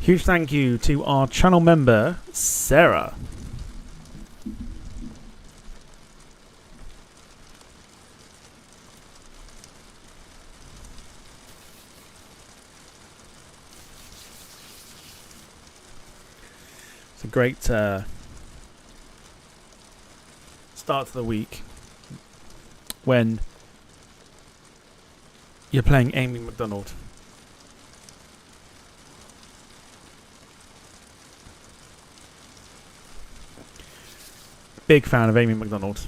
Huge thank you to our channel member, Sarah. It's a great start to the week when you're playing Amy McDonald. Big fan of Amy McDonald.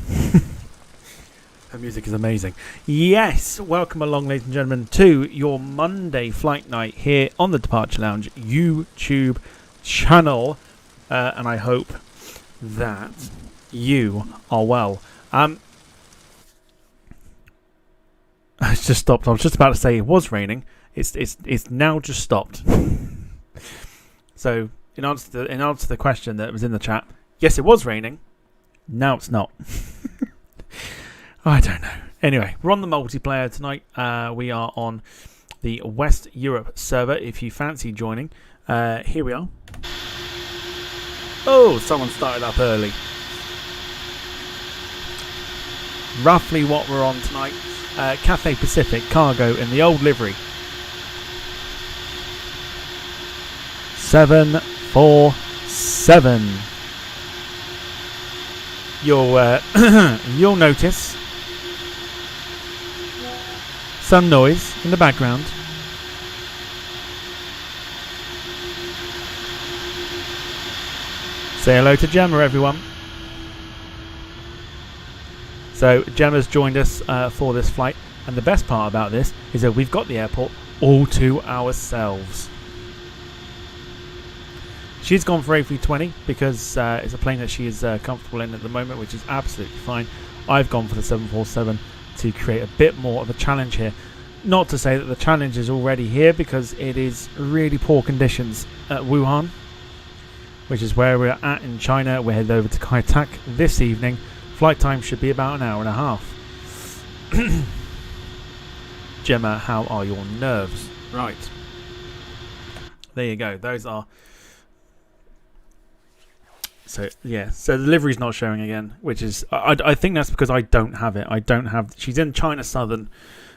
Her music is amazing. Yes, welcome along, ladies and gentlemen, to your Monday flight night here on the Departure Lounge YouTube channel. And I hope that you are well. It's just stopped. I was just about to say it was raining. It's now just stopped. So in answer to the question that was in the chat, yes, it was raining. Now it's not. I don't know. Anyway, we're on the multiplayer tonight. We are on the West Europe server. If you fancy joining, here we are. Oh, someone started up early. Roughly what we're on tonight. Cathay Pacific cargo in the old livery. 747. You'll notice some noise in the background. Say hello to Gemma, everyone. So Gemma's joined us for this flight, and the best part about this is that we've got the airport all to ourselves. She's gone for A320 because it's a plane that she is comfortable in at the moment, which is absolutely fine. I've gone for the 747 to create a bit more of a challenge here. Not to say that the challenge is already here, because it is really poor conditions at Wuhan, which is where we're at in China. We're headed over to Cathay this evening. Flight time should be about an hour and a half. Gemma, how are your nerves? Right. There you go. Those are... So, yeah. So the livery's not showing again, which is... I think that's because I don't have it. I don't have... She's in China Southern,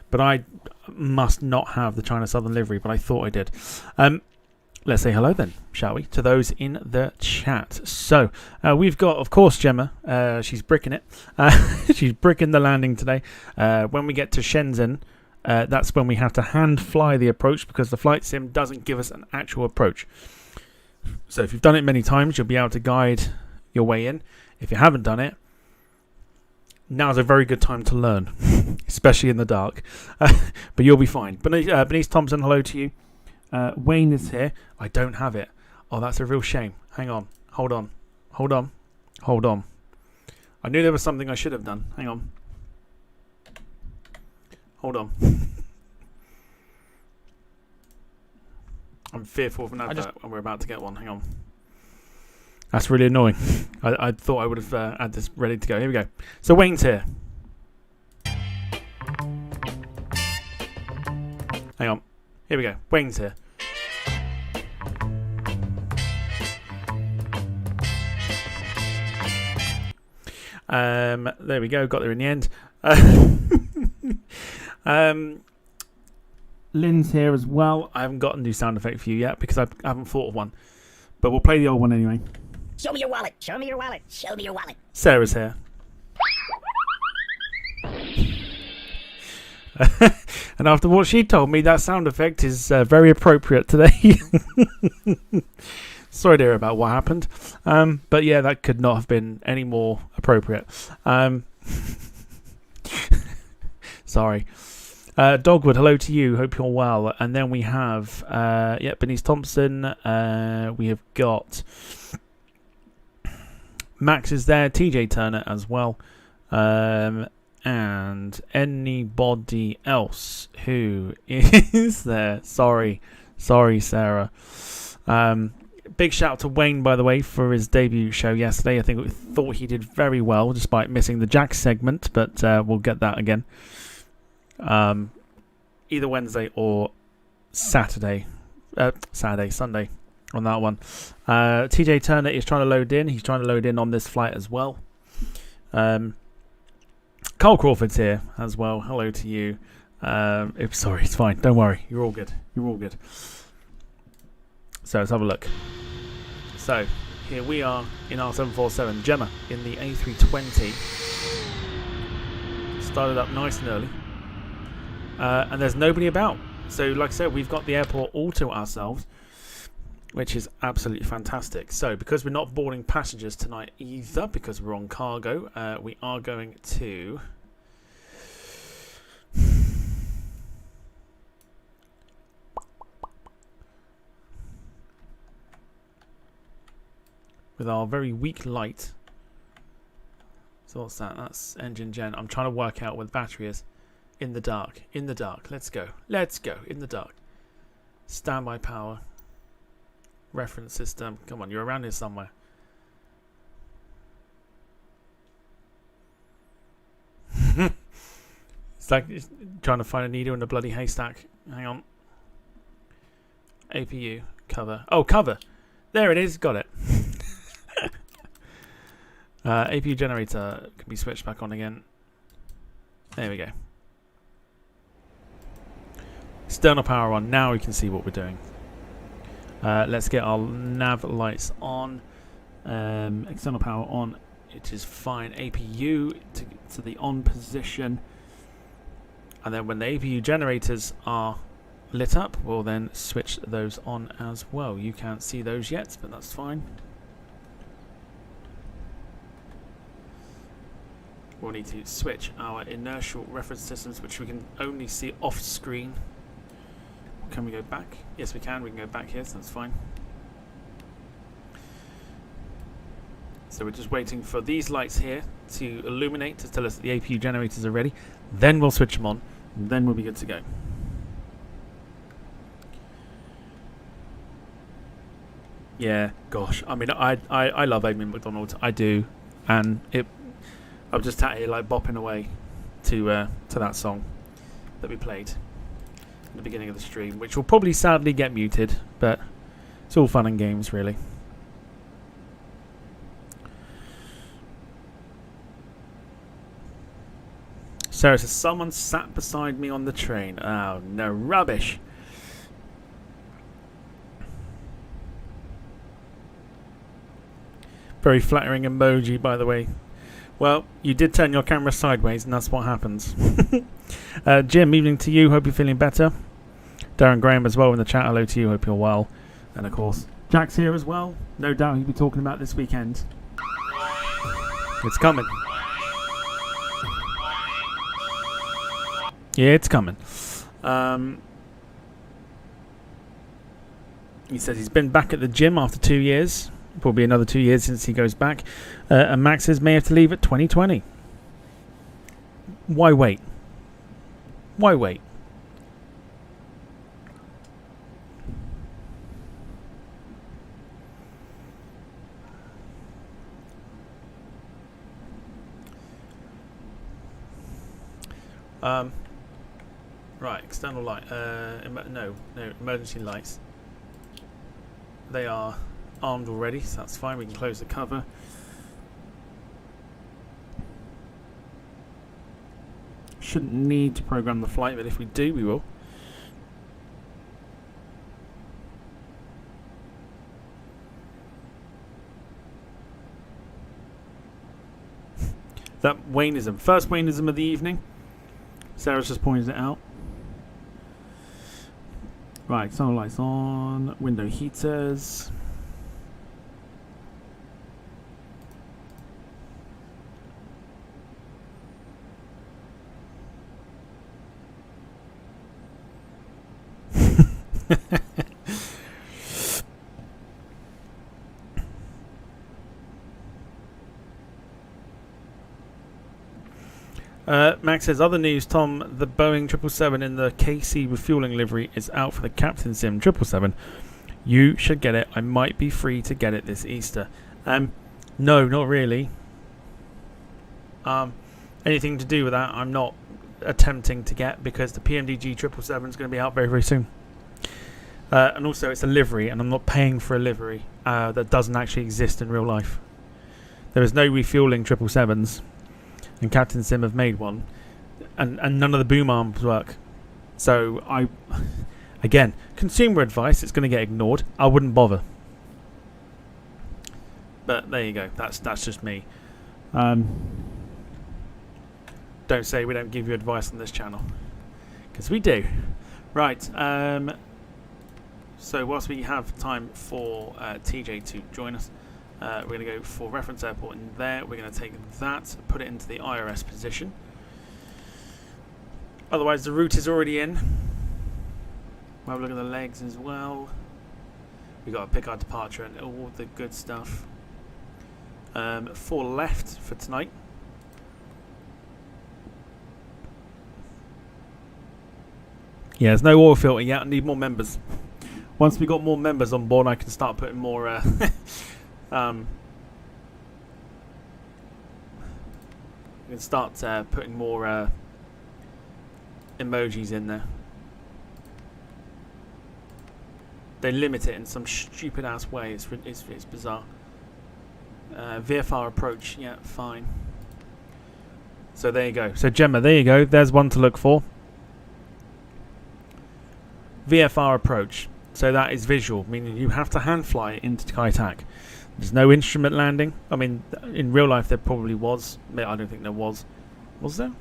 but I must not have the China Southern livery, but I thought I did. Let's say hello then, shall we, to those in the chat. So, we've got, of course, Gemma. She's bricking it. She's bricking the landing today. When we get to Shenzhen, that's when we have to hand fly the approach, because the flight sim doesn't give us an actual approach. So if you've done it many times, you'll be able to guide your way in. If you haven't done it, now's a very good time to learn, especially in the dark. But you'll be fine. Bernice Thompson, hello to you. Wayne is here. I don't have it. Oh, that's a real shame. Hang on. Hold on. I knew there was something I should have done. Hang on. Hold on. I'm fearful of an advert when we're about to get one. Hang on. That's really annoying. I thought I would have had this ready to go. Here we go. So Wayne's here. Hang on. Here we go. Wayne's here. There we go. Got there in the end. Lynn's here as well. I haven't got a new sound effect for you yet because I haven't thought of one. But we'll play the old one anyway. Show me your wallet. Show me your wallet. Show me your wallet. Sarah's here. And after what she told me, that sound effect is very appropriate today. Sorry to hear about what happened. But yeah, that could not have been any more appropriate. Sorry. Dogwood, hello to you. Hope you're well. And then we have, Bernice Thompson. We have got Max is there. TJ Turner as well. And anybody else who is there. Sorry, Sarah. Big shout out to Wayne, by the way, for his debut show yesterday. I think we thought he did very well, despite missing the Jack segment, but we'll get that again. Either Wednesday or Sunday. on that one. TJ Turner is trying to load in. He's trying to load in on this flight as well. Carl Crawford's here as well. Hello to you. Sorry, it's fine. Don't worry. You're all good. You're all good. So let's have a look. So here we are in our 747. Gemma in the A320. Started up nice and early. And there's nobody about. So like I said, we've got the airport all to ourselves, which is absolutely fantastic. So because we're not boarding passengers tonight either, because we're on cargo, we are going to... with our very weak light. So what's that? That's engine gen. I'm trying to work out where the battery is. In the dark. In the dark. Let's go. Let's go. In the dark. Standby power. Reference system. Come on, you're around here somewhere. It's like trying to find a needle in a bloody haystack. Hang on. APU. Cover. Oh, cover. There it is. Got it. APU generator can be switched back on again. There we go. External power on. Now we can see what we're doing. Let's get our nav lights on. External power on. It is fine. APU to the on position. And then when the APU generators are lit up, we'll then switch those on as well. You can't see those yet, but that's fine. We'll need to switch our inertial reference systems, which we can only see off screen. Can we go back? Yes, we can. We can go back here, so that's fine. So we're just waiting for these lights here to illuminate to tell us that the APU generators are ready. Then we'll switch them on. And then we'll be good to go. Yeah, gosh. I mean, I love Amy McDonald. I do. And I'm just sat here like bopping away to that song that we played at the beginning of the stream, which will probably sadly get muted, but it's all fun and games, really. Sarah says, someone sat beside me on the train. Oh, no, rubbish. Very flattering emoji, by the way. Well, you did turn your camera sideways, and that's what happens. Jim, evening to you. Hope you're feeling better. Darren Graham as well in the chat. Hello to you. Hope you're well. And, of course, Jack's here as well. No doubt he'll be talking about this weekend. It's coming. Yeah, it's coming. He says he's been back at the gym after 2 years. Probably another 2 years since he goes back. And Max says may have to leave at 2020. Why wait? Why wait? Right, external light. No, emergency lights. They are armed already, so that's fine. We can close the cover. Shouldn't need to program the flight, but if we do, we will. That Wayneism. First Wayneism of the evening. Sarah's just pointed it out. Right, external lights on. Window heaters. Max says, other news, Tom, the Boeing 777 in the KC refueling livery is out for the Captain Sim 777. You should get it. I might be free to get it this Easter. No, not really. Anything to do with that, I'm not attempting to get, because the PMDG 777 is going to be out very, very soon. And also, it's a livery, and I'm not paying for a livery that doesn't actually exist in real life. There is no refueling 777s, and Captain Sim have made one, and none of the boom arms work. So again, consumer advice, it's going to get ignored. I wouldn't bother. But there you go. That's just me. Don't say we don't give you advice on this channel, because we do. Right. So whilst we have time for TJ to join us, we're going to go for reference airport in there. We're going to take that, put it into the IRS position. Otherwise, the route is already in. We'll have a look at the legs as well. We've got to pick our departure and all the good stuff. 4 left for tonight. Yeah, there's no oil filter yet. I need more members. Once we got more members on board, I can start putting more we can start putting more emojis in there. They limit it in some stupid ass way. It's bizarre. VFR approach, yeah, fine. So there you go. So Gemma, there you go. There's one to look for. VFR approach. So that is visual, meaning you have to hand fly it into Cathay. There's no instrument landing. I mean, in real life there probably was. I don't think there was. Was there?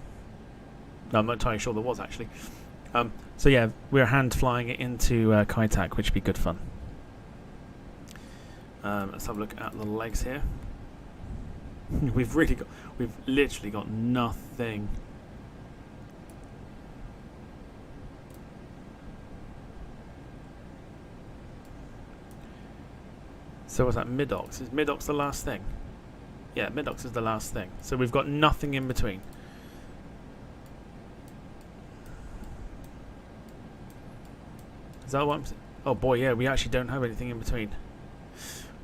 No, I'm not entirely sure there was actually. So yeah, we're hand flying it into Cathay, which would be good fun. Let's have a look at the legs here. We've literally got nothing. So what's that? Midox? Is Midox the last thing? Yeah, Midox is the last thing. So we've got nothing in between. Is that what I'm saying? Oh boy, yeah, we actually don't have anything in between.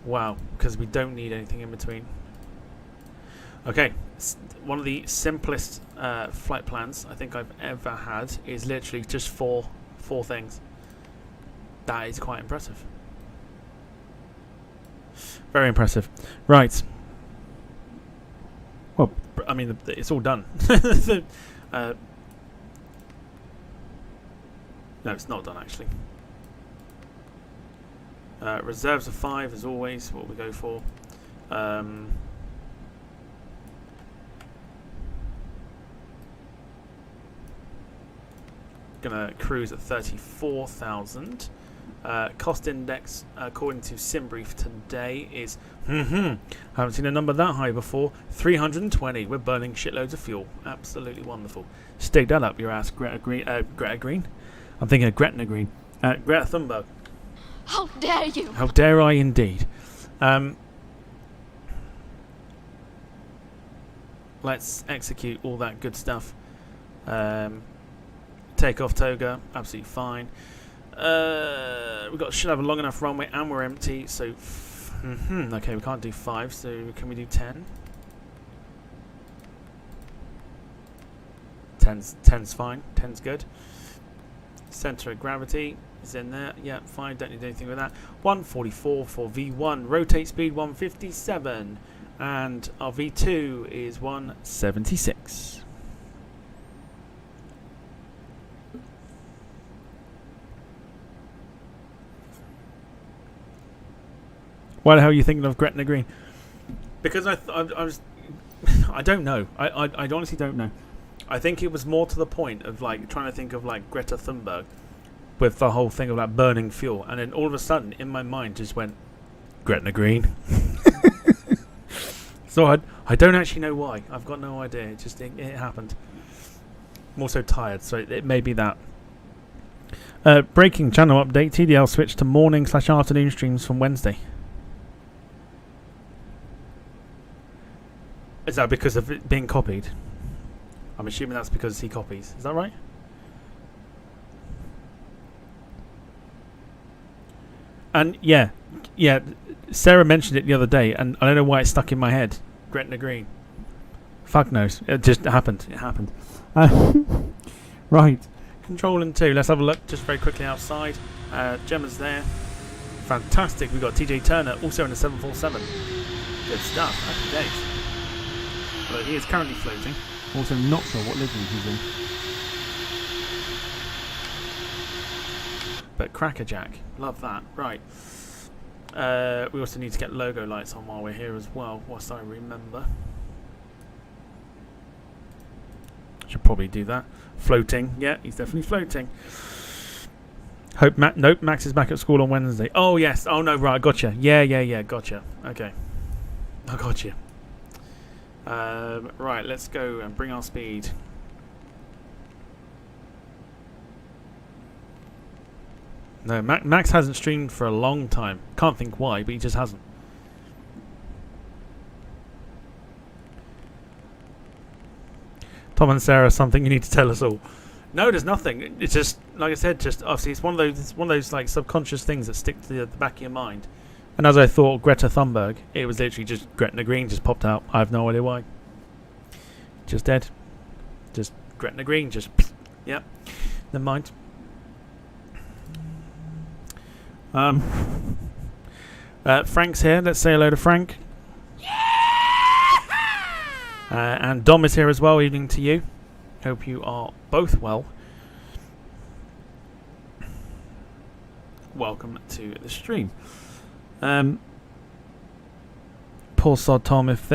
Wow, because we don't need anything in between. Okay, one of the simplest flight plans I think I've ever had is literally just four things. That is quite impressive. Very impressive. Right. Well, I mean, it's all done. No, it's not done actually. Reserves of 5 as always, what we go for. Gonna cruise at 34,000. Cost index, according to SimBrief today, is haven't seen a number that high before. 320. We're burning shitloads of fuel. Absolutely wonderful. Stick that up your ass, Greta Green. I'm thinking of Gretna Green. Greta Thunberg. How dare you? How dare I indeed. Let's execute all that good stuff. Take off toga, absolutely fine. Should have a long enough runway and we're empty, so okay, we can't do 5, so can we do 10? 10's fine, 10's good. Center of gravity is in there, yeah, fine, don't need anything with that. 144 for V1, rotate speed 157, and our V2 is 176. Why the hell are you thinking of Gretna Green? Because I don't know. I honestly don't know. I think it was more to the point of like trying to think of like Greta Thunberg with the whole thing of like burning fuel, and then all of a sudden in my mind just went Gretna Green. So I don't actually know why. I've got no idea. It just it happened. I'm also tired, so it may be that. Breaking channel update: TDL switched to morning/afternoon streams from Wednesday. Is that because of it being copied? I'm assuming that's because he copies. Is that right? And yeah, Sarah mentioned it the other day, and I don't know why it's stuck in my head. Gretna Green. Fuck knows. It just happened. It happened. Right. Control and 2. Let's have a look just very quickly outside. Gemma's there. Fantastic. We've got TJ Turner also in a 747. Good stuff. Happy days. But he is currently floating. Also not sure what livery he's in. But crackerjack. Love that. Right. We also need to get logo lights on while we're here as well, whilst I remember. Should probably do that. Floating. Yeah, he's definitely floating. Hope nope, Max is back at school on Wednesday. Oh, yes. Oh, no, right. Gotcha. Yeah. Gotcha. Okay. I got you. Right, let's go and bring our speed. No, Max hasn't streamed for a long time. Can't think why, but he just hasn't. Tom and Sarah, something you need to tell us all. No, there's nothing. It's just, like I said, just obviously it's one of those like subconscious things that stick to the back of your mind. And as I thought, Greta Thunberg, it was literally just Gretna Green just popped out. I have no idea why. Just dead. Just Gretna Green, just yep. Never mind. Frank's here. Let's say hello to Frank. And Dom is here as well. Evening to you. Hope you are both well. Welcome to the stream. Poor sod Tom, if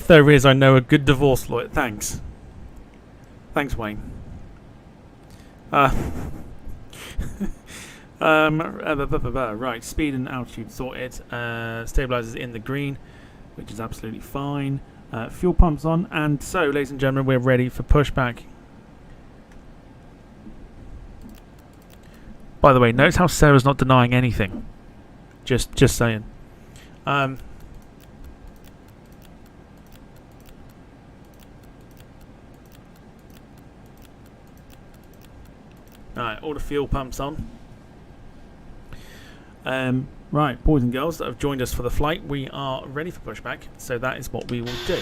there is, I know a good divorce lawyer. Thanks. Thanks, Wayne. Right, speed and altitude sorted. Stabilizers in the green, which is absolutely fine. Fuel pumps on, and so, ladies and gentlemen, we're ready for pushback. By the way, notice how Sarah's not denying anything. Just saying. Alright, all the fuel pumps on. Right, boys and girls that have joined us for the flight, we are ready for pushback, so that is what we will do.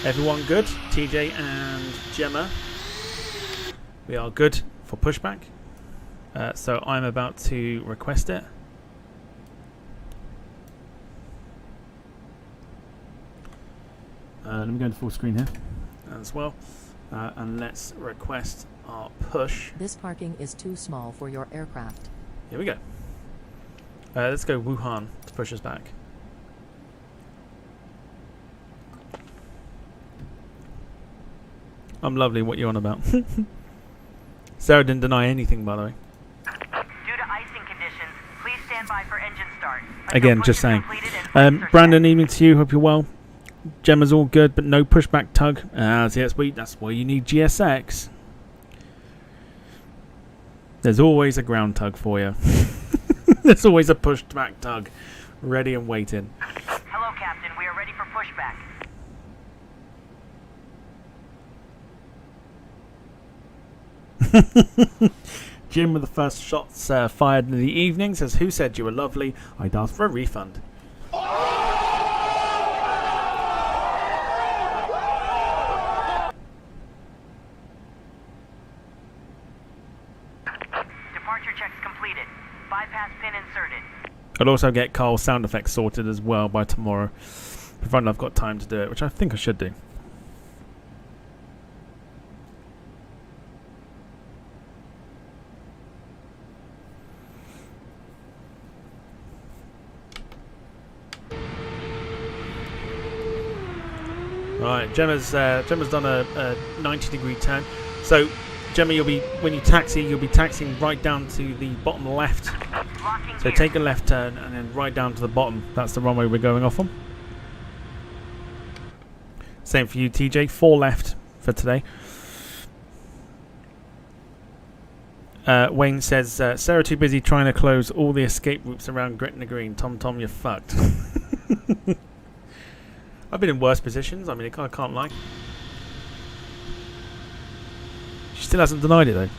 Everyone good? TJ and Gemma, we are good for pushback. So I'm about to request it. Let me go into full screen here as well. And let's request our push. This parking is too small for your aircraft. Here we go. Let's go Wuhan to push us back. I'm lovely, what you on about? Sarah didn't deny anything, by the way. Due to icing conditions, please stand by for engine start. Again, just saying. Brandon, evening to you. Hope you're well. Gemma's all good, but no pushback tug. See, that's why you need GSX. There's always a ground tug for you. There's always a pushback tug, ready and waiting. Hello, Captain. We are ready for pushback. Jim with the first shots fired in the evening says, "Who said you were lovely? I'd ask for a refund." Departure checks completed. Bypass pin inserted. I'll also get Carl's sound effects sorted as well by tomorrow, provided I've got time to do it, which I think I should do. Right, Gemma's done a 90-degree turn. So, Gemma, when you taxi, you'll be taxiing right down to the bottom left. So take a left turn and then right down to the bottom. That's the runway we're going off on. Same for you, TJ. 4 left for today. Wayne says, Sarah too busy trying to close all the escape routes around Gretna Green. Tom, you're fucked. I've been in worse positions. I mean, I can't lie. She still hasn't denied it, though.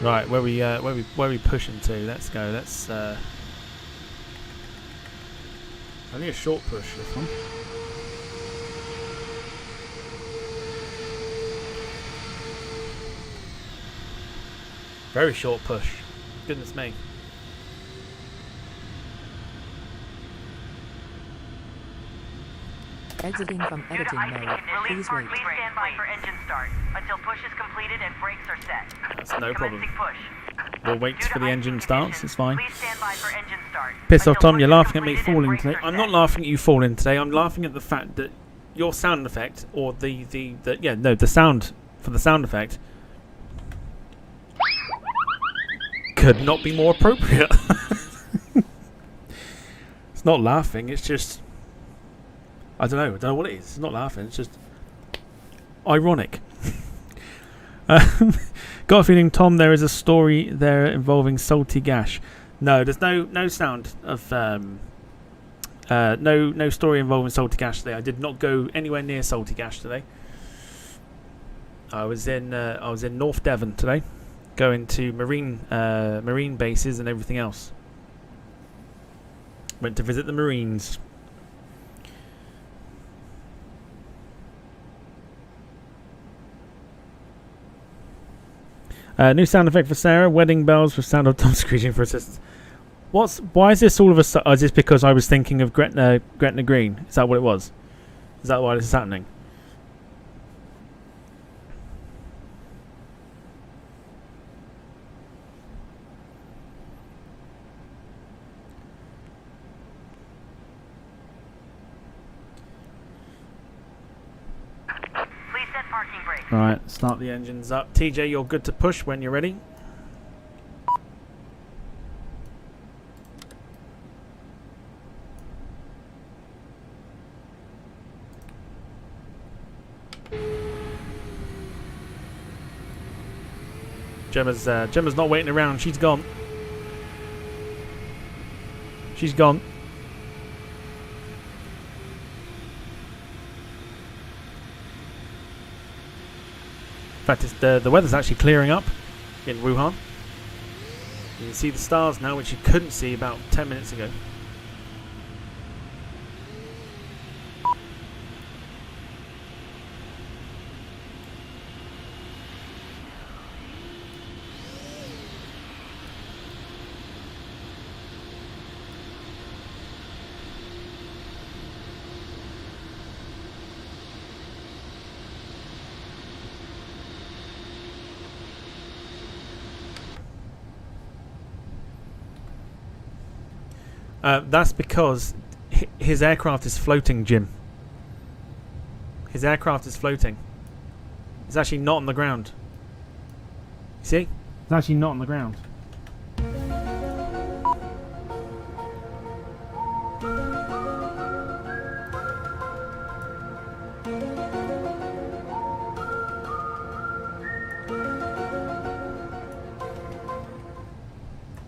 Right, where we pushing to? Let's go. Let's only a short push this one. Very short push. Goodness me. Exiting from Due to editing icing mode. conditions, Please wait. please stand by for engine start until push is completed and brakes are set. That's no problem. Commencing push. We'll wait Due for to the icing engine starts. conditions, It's fine. Please stand by for engine start Piss off, until Tom. You're push is laughing at me completed and falling brakes today. are I'm not set. laughing at you falling today. I'm laughing at the fact that your sound effect, or the sound for the sound effect, could not be more appropriate. It's not laughing. It's just, I don't know what it is. It's not laughing. It's just ironic. Got a feeling, Tom, there is a story there involving salty gash. No, there's no sound of no story involving salty gash today. I did not go anywhere near salty gash today. I was in North Devon today, going to marine bases and everything else. Went to visit the Marines. New sound effect for Sarah. Wedding bells with sound of Tom screeching for assistance. Why is this all of a sudden? Is this because I was thinking of Gretna Green? Is that what it was? Is that why this is happening? Please set parking brakes. Right, start the engines up. TJ, you're good to push when you're ready. Gemma's not waiting around. She's gone. She's gone. In fact, the weather's actually clearing up in Wuhan. You can see the stars now, which you couldn't see about 10 minutes ago. That's because his aircraft is floating, Jim. His aircraft is floating. It's actually not on the ground. You see? It's actually not on the ground.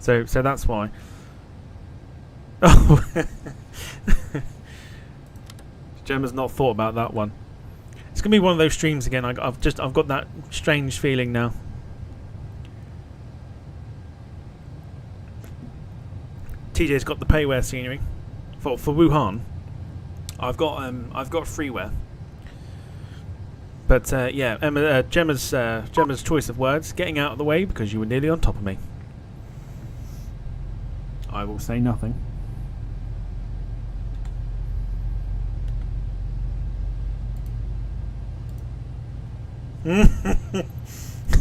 So that's why. Oh, Gemma's not thought about that one. It's gonna be one of those streams again. I've got that strange feeling now. TJ's got the payware scenery for Wuhan. I've got freeware. But yeah, Gemma's choice of words, getting out of the way because you were nearly on top of me. I will say nothing.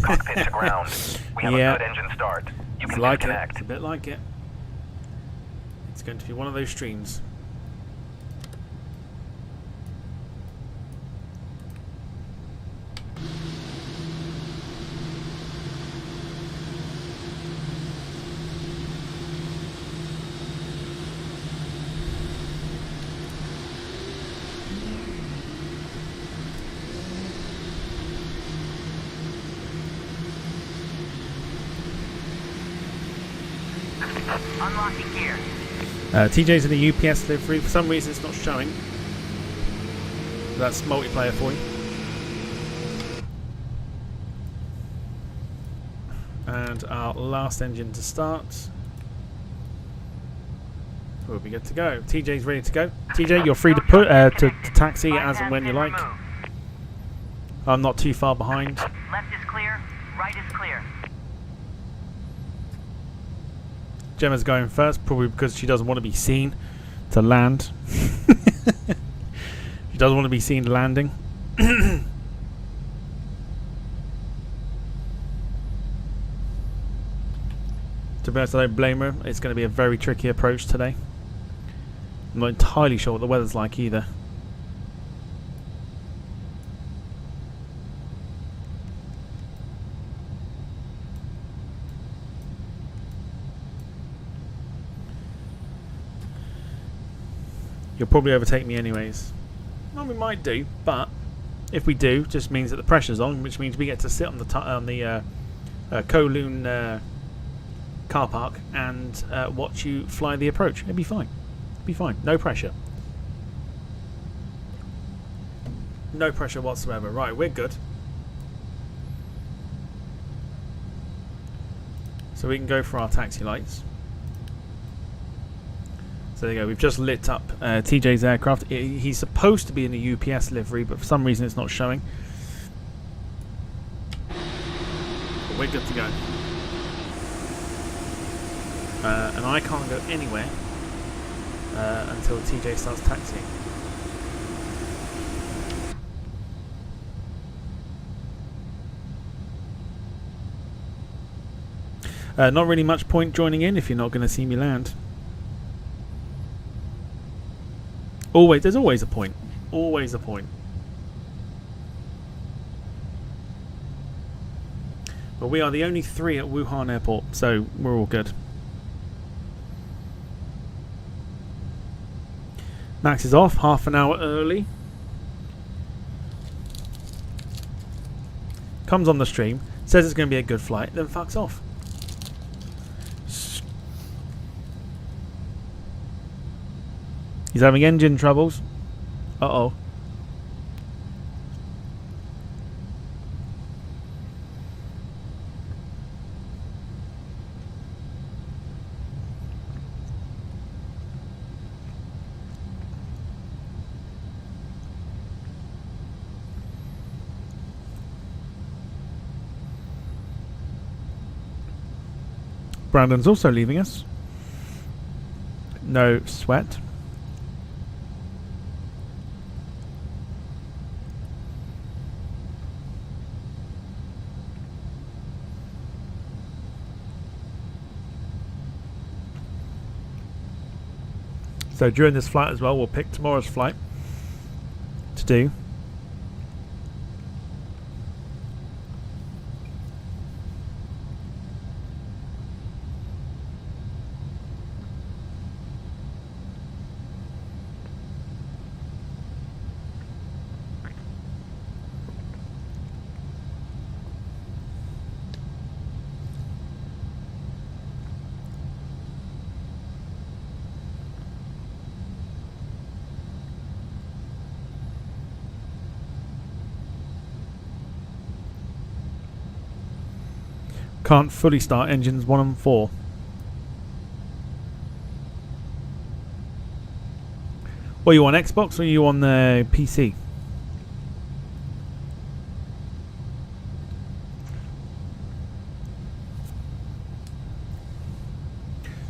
Cockpit to ground. We have Yeah. a good engine start. You It's can like it. disconnect. It's a bit like it. It's going to be one of those streams. Unlocking gear. TJ's in the UPS livery. For some reason, it's not showing. That's multiplayer for you. And our last engine to start. We'll be good to go. TJ's ready to go. TJ, you're free to put to taxi as and when you like. I'm not too far behind. Left is clear. Right is clear. Gemma's going first, probably because she doesn't want to be seen to land. She doesn't want to be seen landing. To be honest, I don't blame her. It's going to be a very tricky approach today. I'm not entirely sure what the weather's like either. You'll probably overtake me anyways. Well, we might do, but if we do, just means that the pressure's on, which means we get to sit on the Kowloon car park and watch you fly the approach. It'd be fine. It'd be fine. No pressure. No pressure whatsoever. Right, we're good. So we can go for our taxi lights. So there you go. We've just lit up TJ's aircraft. He's supposed to be in a UPS livery, but for some reason it's not showing. But we're good to go. And I can't go anywhere until TJ starts taxiing. Not really much point joining in if you're not going to see me land. There's always a point. Always a point. But we are the only 3 at Wuhan Airport, so we're all good. Max is off, half an hour early. Comes on the stream, says it's going to be a good flight, then fucks off. He's having engine troubles. Uh-oh. Brandon's also leaving us. No sweat. So during this flight as well, we'll pick tomorrow's flight to do. Can't fully start engines 1 and 4. Well, you on Xbox or you on the PC?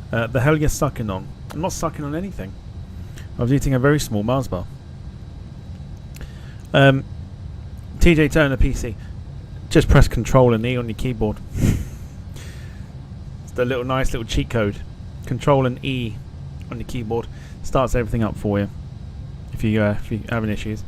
The hell you're sucking on? I'm not sucking on anything. I was eating a very small Mars bar. TJ Turner PC. Just press Control and E on your keyboard. It's the nice little cheat code. Control and E on your keyboard starts everything up for you. If you're having issues.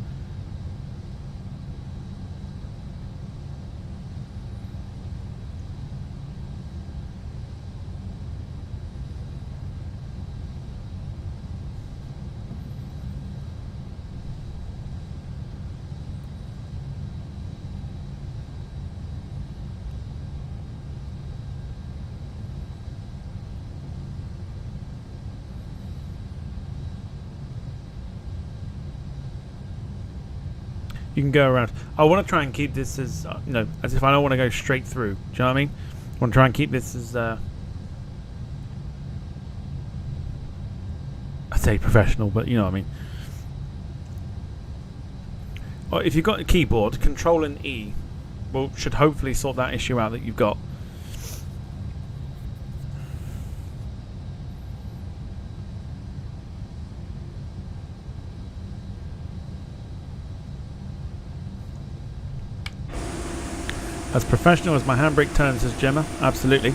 You can go around. I want to try and keep this as, as if I don't want to go straight through. Do you know what I mean? I want to try and keep this as, I'd say professional, but you know what I mean. Well, if you've got a keyboard, Control and E should hopefully sort that issue out that you've got. As professional as my handbrake turns, says Gemma. Absolutely.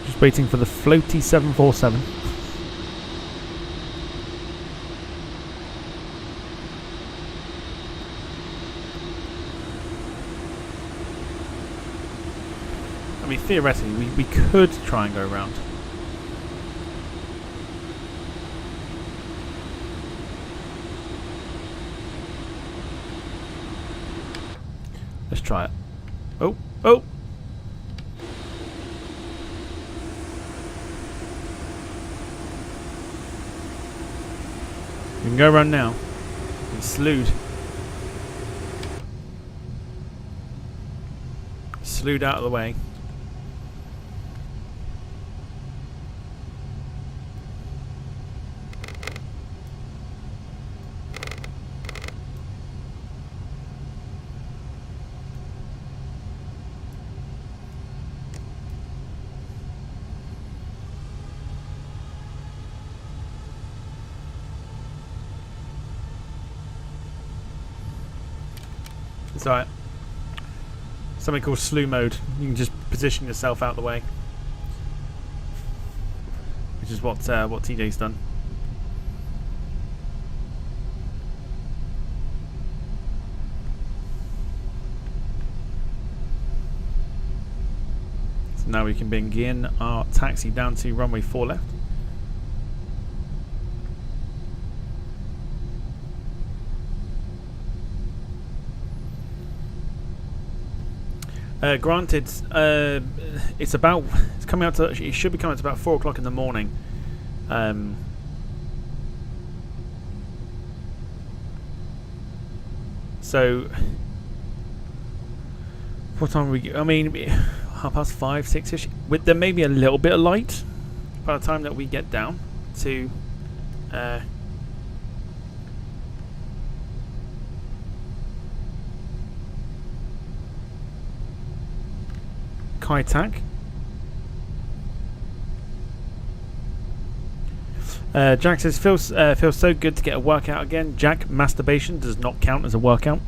Just waiting for the floaty 747. I mean, theoretically, we could try and go around. Let's try it. Oh, oh! We can go around now. It's slewed. Slewed out of the way. It's alright. Something called slew mode. You can just position yourself out the way, which is what TJ's done. So now we can begin our taxi down to runway 4 left. Granted, it's coming out to. It should be coming to about 4 o'clock in the morning. So, what time are we? I mean, 5:30, 6ish. With there may be a little bit of light by the time that we get down to. Cathay. Jack says, feels so good to get a workout again. Jack, masturbation does not count as a workout.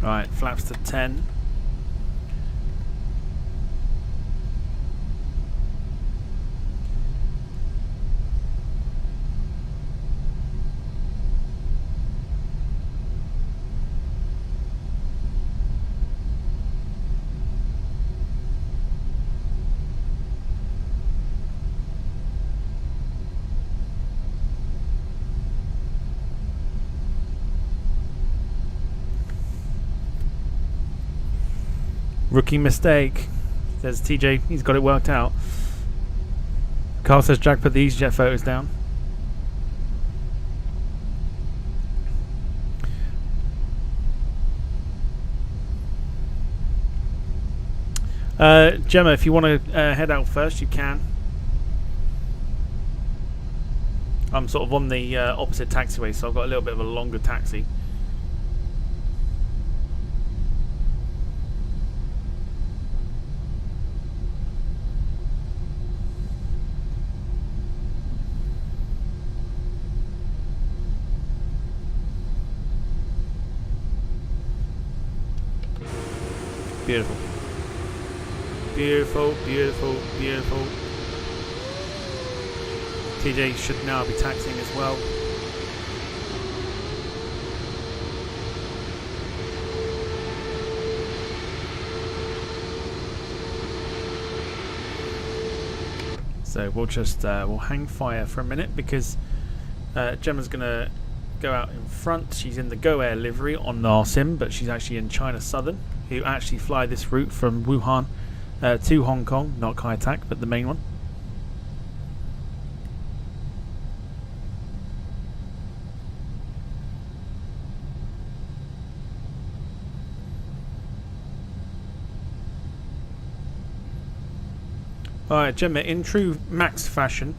Alright, flaps to 10. Rookie mistake, says TJ. He's got it worked out. Carl says Jack put the EasyJet photos down. Gemma, if you want to head out first, you can. I'm sort of on the opposite taxiway, so I've got a little bit of a longer taxi. Beautiful. Beautiful, beautiful, beautiful. TJ should now be taxiing as well. So we'll just we'll hang fire for a minute because Gemma's gonna go out in front. She's in the Go Air livery on our sim, but she's actually in China Southern, who actually fly this route from Wuhan to Hong Kong, not Cathay, but the main one. Alright, Gemma, in true Max fashion.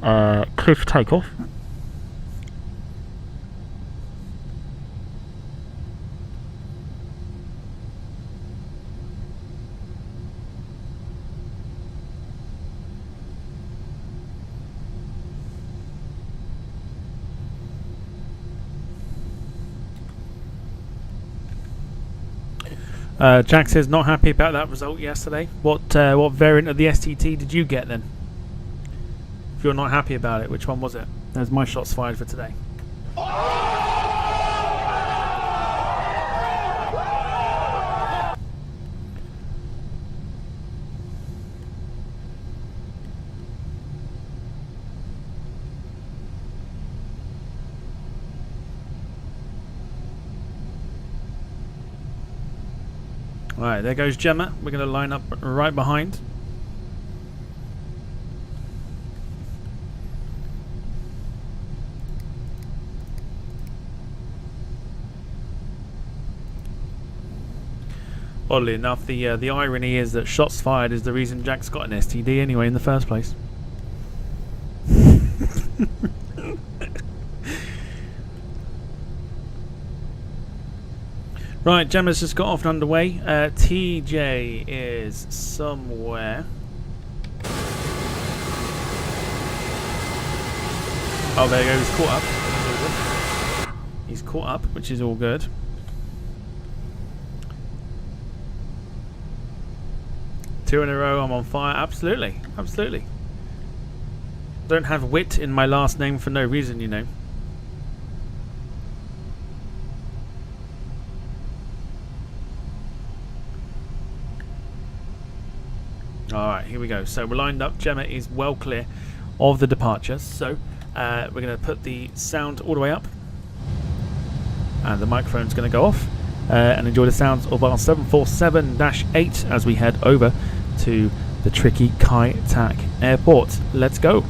Clear for takeoff. Jack says not happy about that result yesterday. What variant of the STT did you get then? If you're not happy about it, which one was it? There's my shots fired for today. Alright, there goes Gemma. We're going to line up right behind. Oddly enough, the irony is that shots fired is the reason Jack's got an STD anyway in the first place. Right, Gemma's just got off and underway. TJ is somewhere. Oh, there you go. He's caught up. He's caught up, which is all good. Two in a row. I'm on fire. Absolutely, absolutely. Don't have wit in my last name for no reason, you know. Alright, here we go. So we're lined up. Gemma is well clear of the departure. So we're going to put the sound all the way up. And the microphone's going to go off. And enjoy the sounds of our 747-8 as we head over to the tricky Kai Tak Airport. Let's go.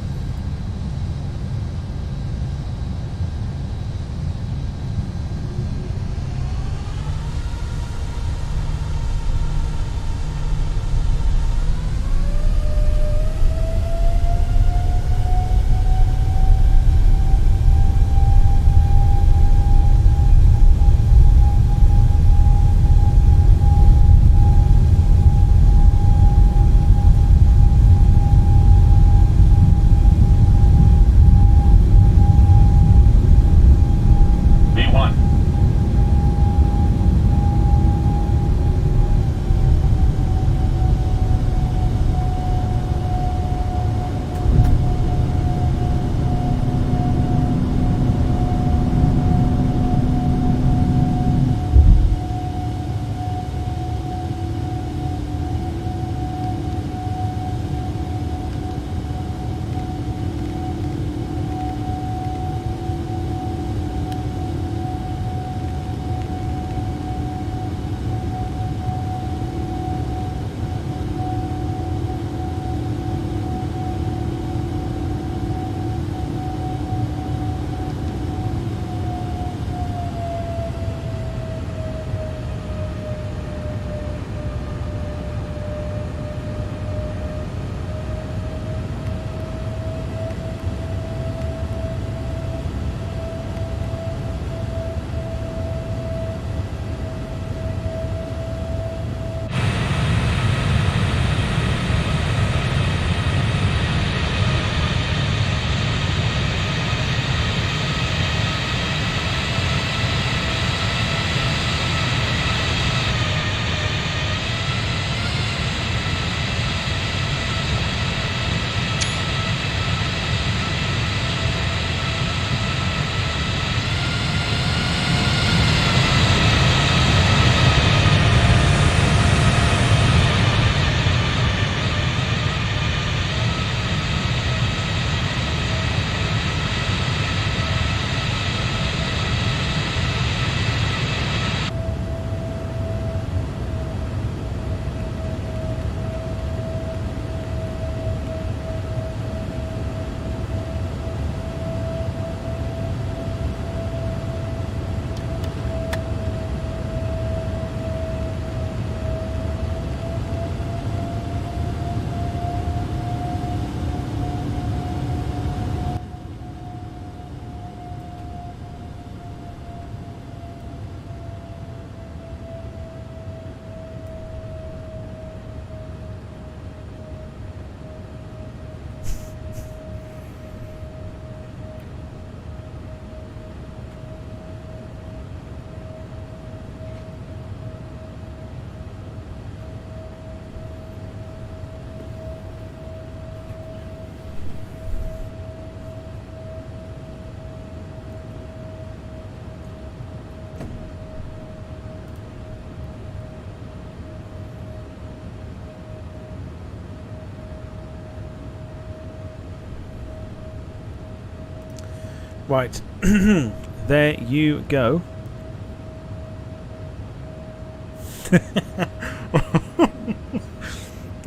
Right. There you go.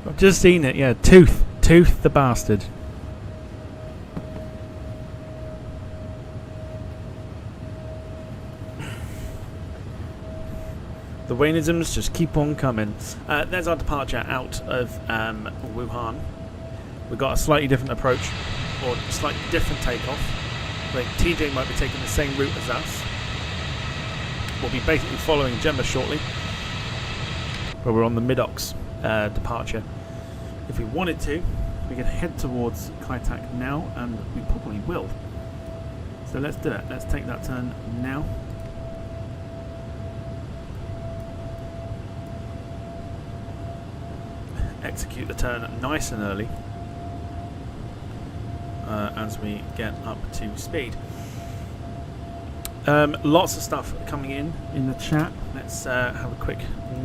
I've just seen it, yeah. Tooth the bastard. The Waynisms just keep on coming. There's our departure out of Wuhan. We've got a slightly different approach, or slightly different takeoff. I think TJ might be taking the same route as us. We'll be basically following Gemma shortly, but we're on the Midox departure. If we wanted to, we could head towards Cathay now, and we probably will. So let's do it. Let's take that turn now. Execute the turn nice and early as we get up to speed. Lots of stuff coming in the chat. Let's have a quick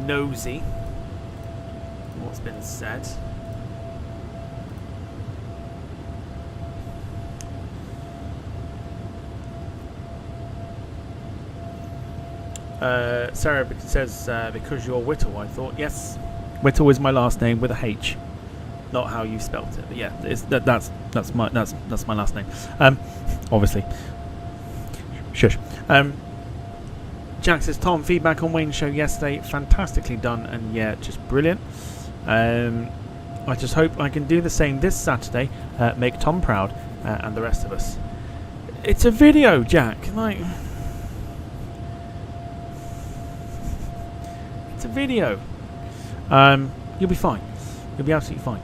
nosy at what's been said. Sarah says because you're Whittle. I thought yes. Whittle is my last name with a H, not how you spelt it. But yeah, that's my last name. Obviously. Shush. Jack says Tom, feedback on Wayne's show yesterday, fantastically done, and yeah, just brilliant. I just hope I can do the same this Saturday. Make Tom proud and the rest of us. It's a video, Jack. Like, it's a video. You'll be fine. You'll be absolutely fine.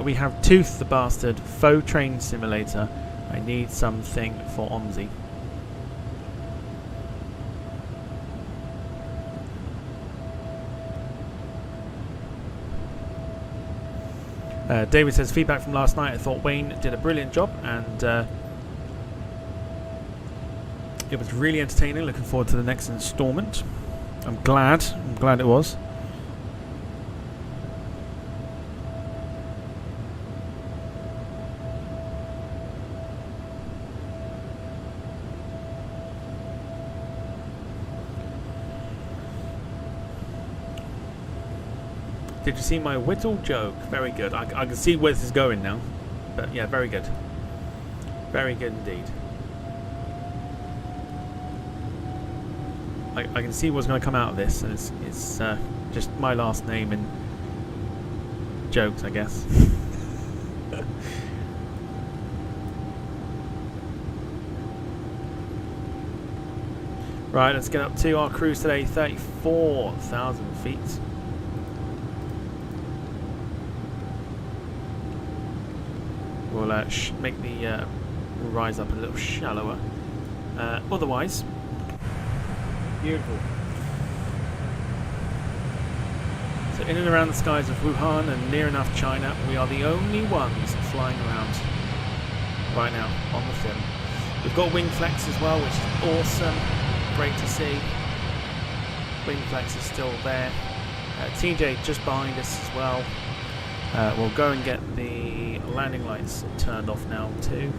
We have Tooth the Bastard, Faux Train Simulator. I need something for Omzi. David says, feedback from last night, I thought Wayne did a brilliant job, and it was really entertaining. Looking forward to the next instalment. I'm glad it was. Did you see my Whittle joke? Very good. I can see where this is going now. But yeah, very good. Very good indeed. I can see what's going to come out of this, and it's just my last name and jokes, I guess. Right, let's get up to our cruise today. 34,000 feet. We'll make the rise up a little shallower. Otherwise, beautiful. So in and around the skies of Wuhan and near enough China, we are the only ones flying around right now on the film. We've got wing flex as well, which is awesome. Great to see. Wing flex is still there. TJ just behind us as well. We'll go and get the landing lights turned off now too.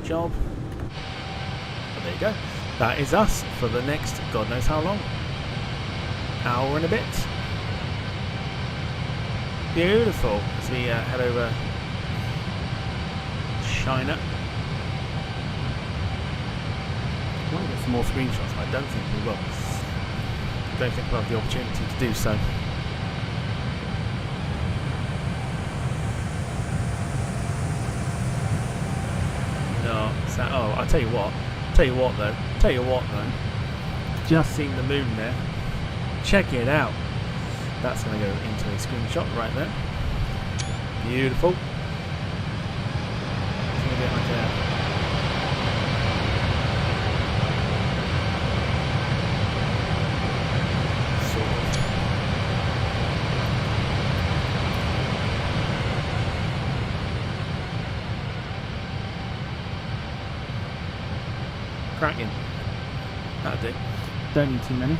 Job. But there you go. That is us for the next God knows how long. Hour and a bit. Beautiful. As we head over China. I want to get some more screenshots, but I don't think we will. I don't think we'll have the opportunity to do so. No, oh, I'll tell you what though. Just seen the moon there. Check it out. That's going to go into a screenshot right there. Beautiful. It's going to get like a sort of cracking. That'll do. Don't need too many.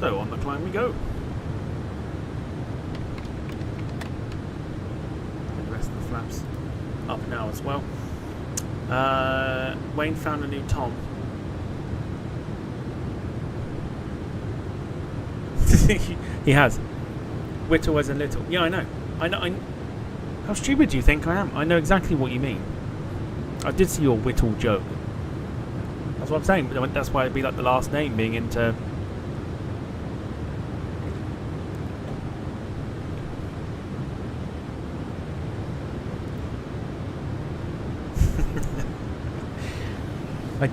So on the climb we go. Get the rest of the flaps up now as well. Wayne found a new Tom. He has. Whittle as a little. Yeah, I know. I know. How stupid do you think I am? I know exactly what you mean. I did see your Whittle joke. That's what I'm saying. That's why it'd be like the last name being into.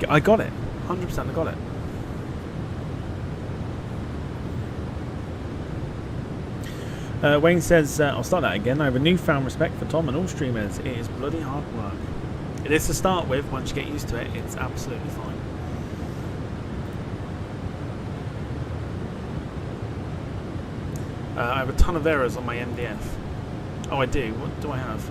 I got it. 100% I got it. Wayne says, I'll start that again. I have a newfound respect for Tom and all streamers. It is bloody hard work. It is to start with. Once you get used to it, it's absolutely fine. I have a ton of errors on my MDF. Oh, I do. What do I have?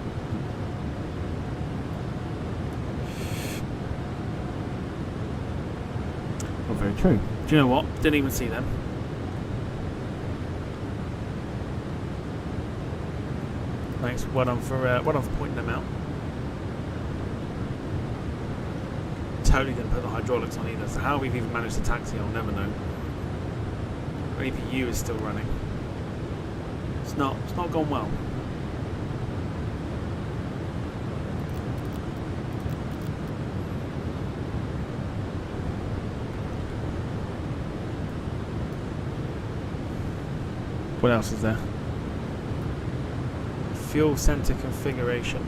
Oh, very true. Do you know what? Didn't even see them. Thanks. Well done for pointing them out. Totally didn't put the hydraulics on either. So how we've even managed to taxi, I'll never know. Or EPU is still running. It's not gone well. What else is there? Fuel center configuration.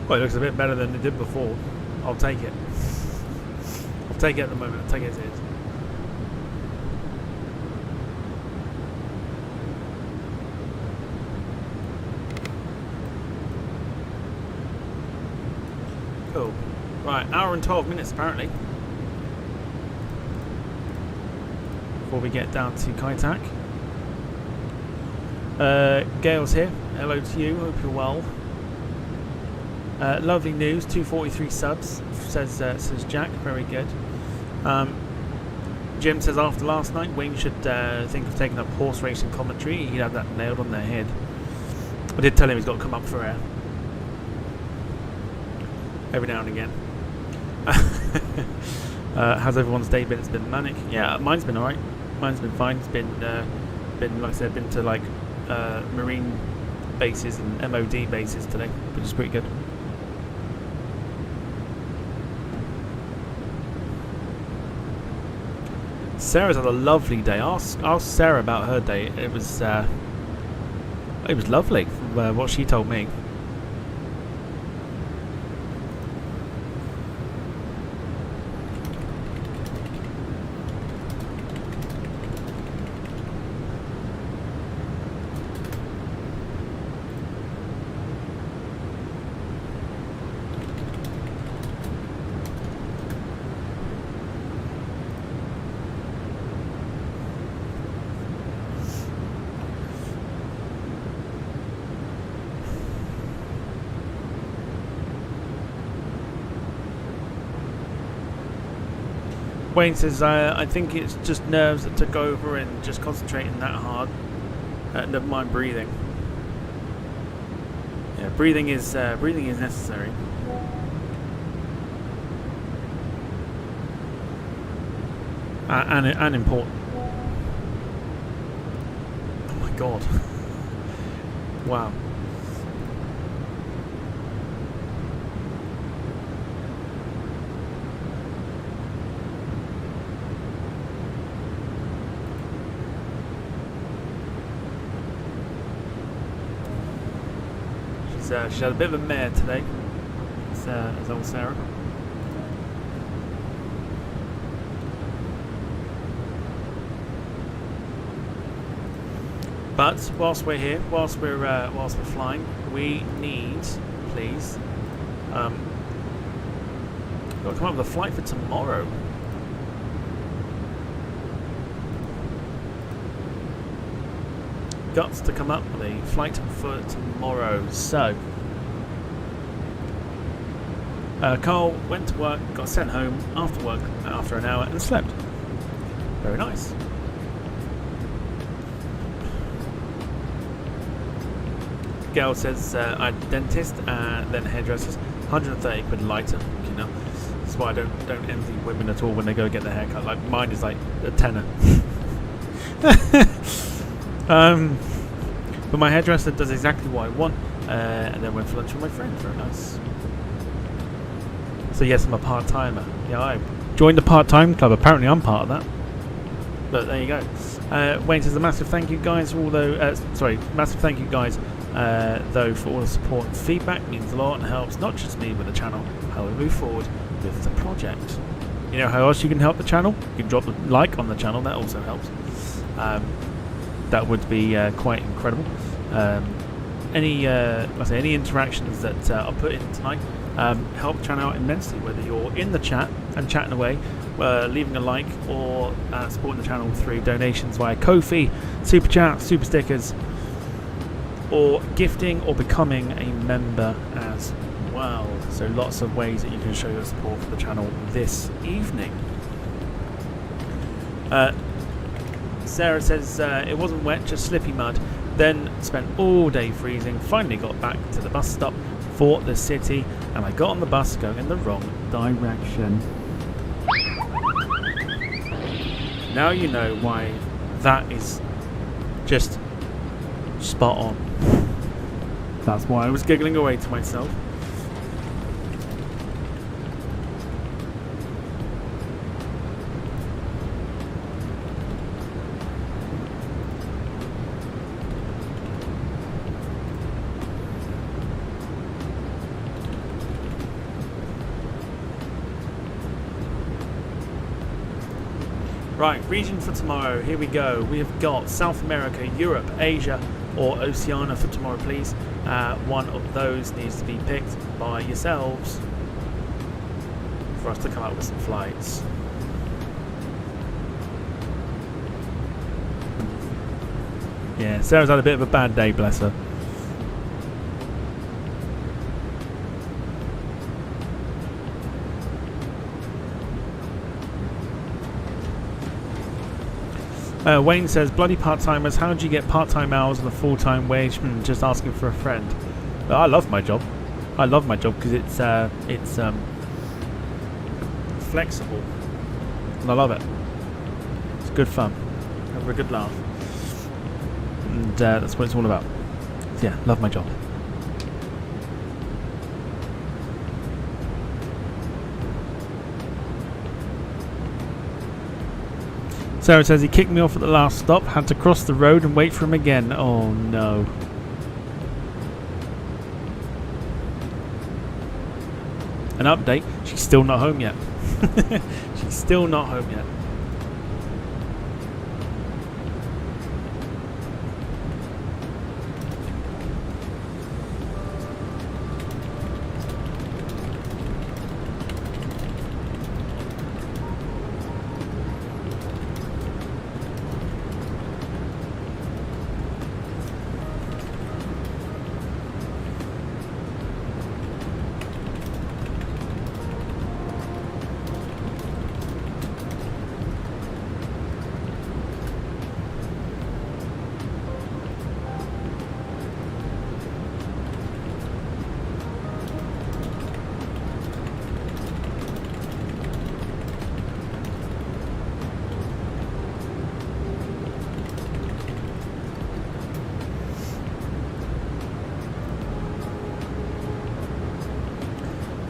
Well, it looks a bit better than it did before. I'll take it. I'll take it at the moment. I'll take it as it is. Cool. Right, hour and 12 minutes apparently. Before we get down to Cathay. Gail's here. Hello to you. Hope you're well. Lovely news, 243 subs, says Jack, very good. Jim says after last night, Wayne should think of taking up horse racing commentary. He'd have that nailed on their head. I did tell him he's got to come up for air. Every now and again. How's everyone's day been? It's been manic. Yeah, mine's been alright. Mine's been fine. It's been like I said, been to like marine bases and MOD bases today, which is pretty good. Sarah's had a lovely day. Ask Sarah about her day. It was lovely from what she told me. Wayne says, I think it's just nerves that took over and just concentrating that hard. Never mind breathing. Yeah, breathing is necessary. And important. Oh my god. Wow. She's had a bit of a mare today, as old Sarah. But whilst we're here, whilst we're flying, we need, please, got to come up with a flight for tomorrow. Got to come up with a flight for tomorrow. So, Carl went to work, got sent home after work after an hour, and slept. Very nice. Gail says, I dentist and then hairdressers, 130 quid lighter. You know, that's why I don't envy women at all when they go get their hair cut. Like mine is like a tenner. But my hairdresser does exactly what I want, and then went for lunch with my friend. Very nice. So yes, I'm a part-timer. Yeah, I joined the part-time club. Apparently, I'm part of that. But there you go. Wayne says a massive thank you, guys. Massive thank you, guys. Though for all the support and feedback, means a lot and helps not just me but the channel. How we move forward with the project. You know how else you can help the channel? You can drop a like on the channel. That also helps. That would be quite incredible. Any interactions that I'll put in tonight help the channel out immensely. Whether you're in the chat and chatting away, leaving a like, or supporting the channel through donations via Ko-fi, super chat, super stickers, or gifting or becoming a member as well. So lots of ways that you can show your support for the channel this evening. Sarah says it wasn't wet, just slippy mud. Then spent all day freezing. Finally got back to the bus stop for the city, and I got on the bus going in the wrong direction. Now you know why that is just spot on. That's why I was giggling away to myself. Right, region for tomorrow. Here we go. We have got South America, Europe, Asia, or Oceania for tomorrow, please. One of those needs to be picked by yourselves for us to come up with some flights. Yeah, Sarah's had a bit of a bad day, bless her. Wayne says, bloody part-timers, how do you get part-time hours and a full-time wage? Just asking for a friend. But I love my job. I love my job because it's flexible. And I love it. It's good fun. Have a good laugh. And that's what it's all about. So yeah, love my job. Sarah says he kicked me off at the last stop, had to cross the road and wait for him again. Oh no. An update, she's still not home yet. She's still not home yet.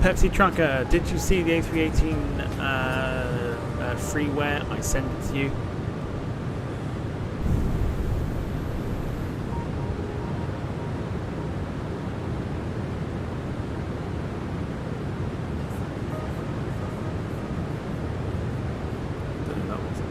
Pepsi Trucker, did you see the A318 freeware? I sent it to you. Don't know who that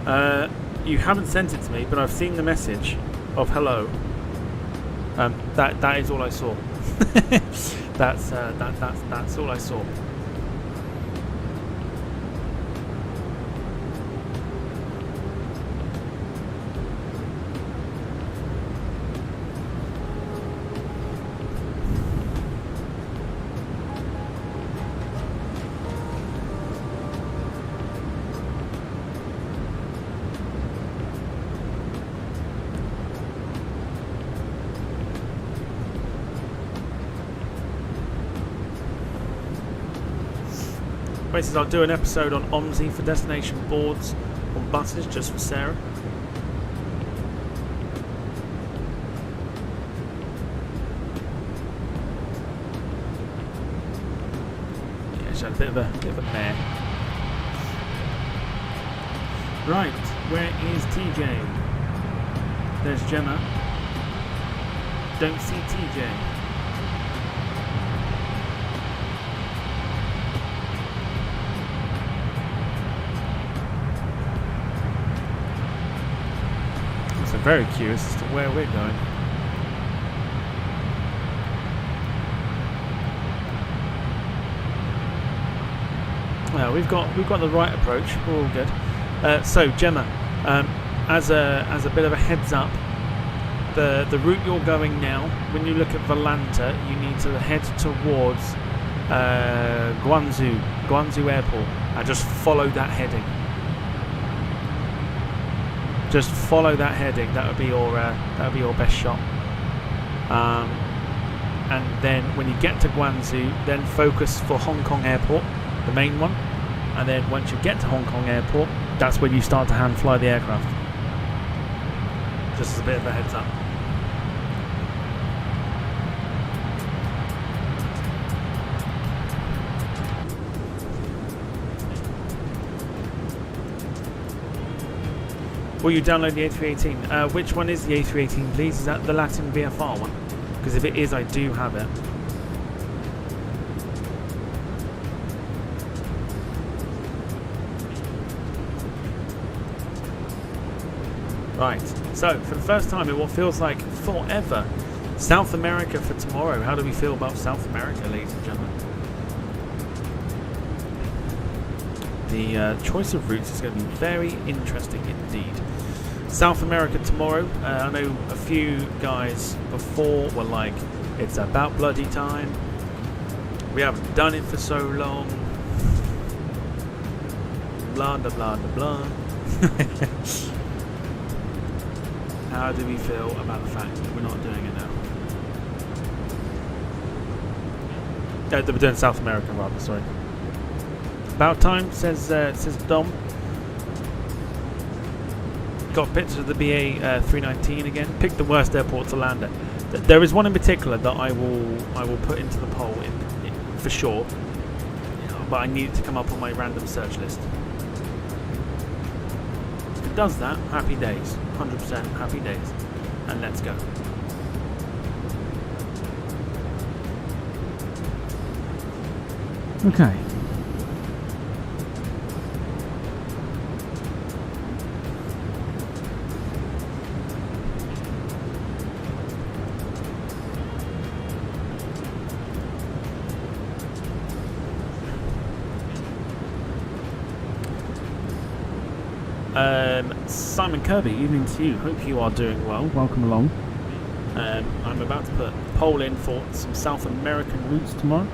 You haven't sent it to me, but I've seen the message of hello. That is all I saw. That's all I saw. Basically, I'll do an episode on OMSI for destination boards on buses just for Sarah. Yeah, she had a bit of a mare. Right, where is TJ? There's Gemma. Don't see TJ. Very curious as to where we're going. Well, we've got the right approach. We're all good. So Gemma, as a bit of a heads up, the route you're going now, when you look at Volanta, you need to head towards Guangzhou Airport, and just follow that heading. Just follow that heading. That would be your best shot. And then when you get to Guangzhou, then focus for Hong Kong Airport, the main one. And then once you get to Hong Kong Airport, that's when you start to hand fly the aircraft. Just as a bit of a heads up. Will you download the A318? Which one is the A318, please? Is that the Latin VFR one? Because if it is, I do have it. Right, so for the first time in what feels like forever, South America for tomorrow. How do we feel about South America, ladies and gentlemen? The choice of routes is going to be very interesting indeed. South America tomorrow. I know a few guys before were like, it's about bloody time. We haven't done it for so long. Blah, blah, blah, blah, blah. How do we feel about the fact that we're not doing it now? That we're doing South America rather, sorry. About time, says Dom. Got pictures of the BA 319 again. Pick the worst airport to land at. There is one in particular that I will put into the poll for sure, but I need it to come up on my random search list. If it does that, happy days, 100% happy days, and let's go. Okay. Simon Kirby, evening to you. Hope you are doing well. Welcome along. I'm about to put a poll in for some South American routes tomorrow.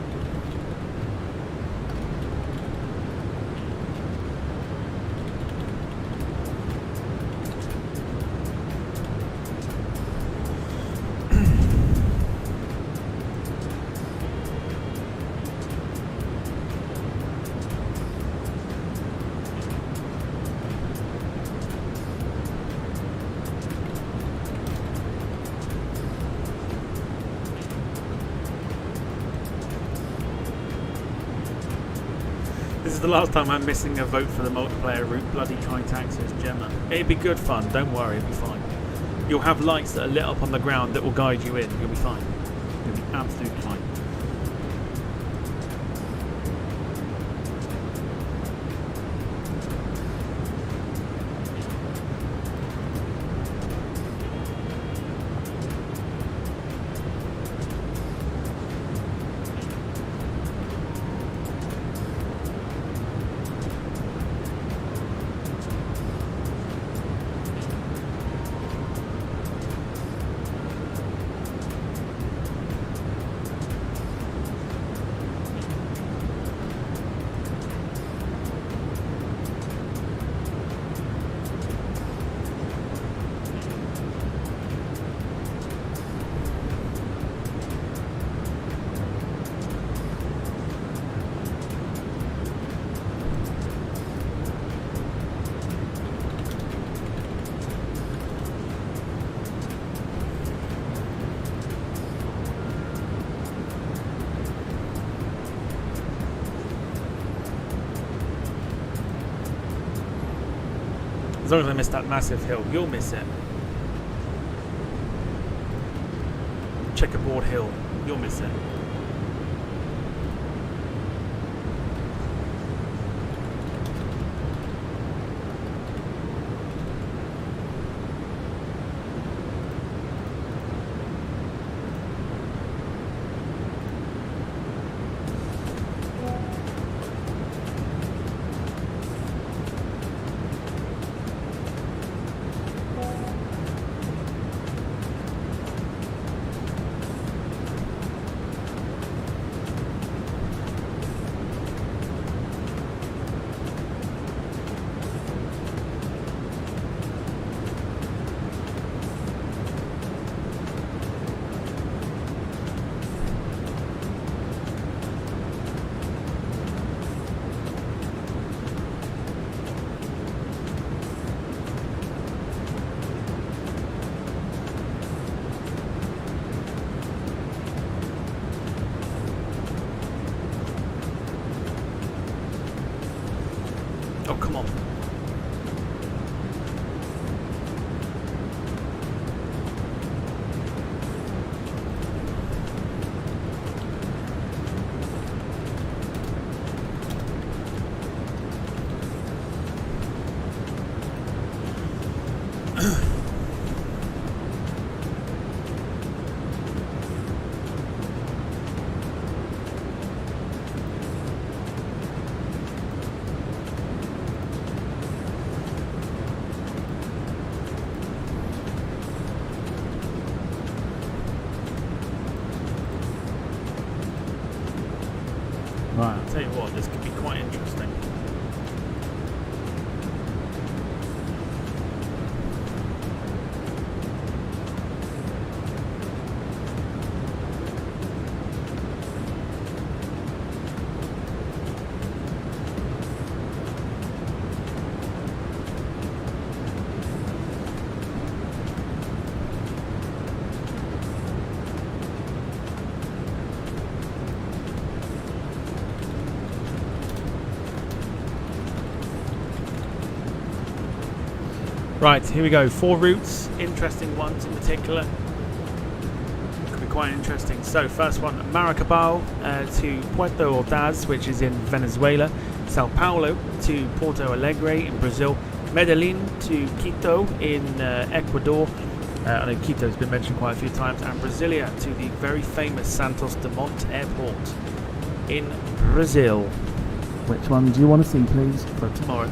This is the last time I'm missing a vote for the multiplayer route. Bloody Cathay, says Gemma. It'd be good fun, don't worry, it'll be fine. You'll have lights that are lit up on the ground that will guide you in. You'll be fine. You'll be absolutely fine. As long as I miss that massive hill, you'll miss it. Checkerboard hill, you'll miss it. Oh, come on. Right, I'll tell you what, this could be quite interesting. Right, here we go. 4 routes, interesting ones in particular. Could be quite interesting. So, first one, Maracaibo to Puerto Ordaz, which is in Venezuela. Sao Paulo to Porto Alegre in Brazil. Medellin to Quito in Ecuador. I know Quito's been mentioned quite a few times. And Brasilia to the very famous Santos Dumont Airport in Brazil. Which one do you want to see, please, for tomorrow?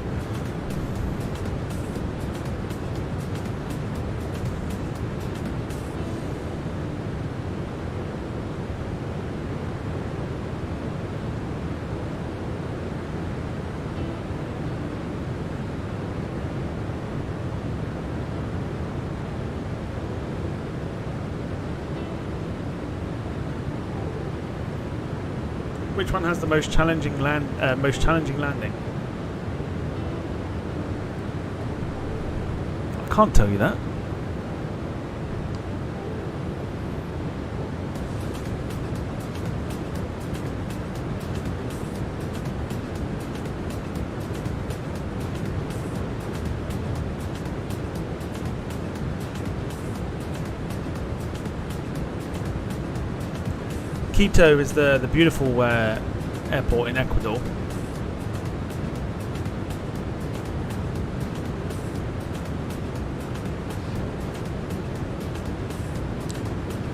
Which one has the most challenging landing? I can't tell you that. Quito is the beautiful airport in Ecuador.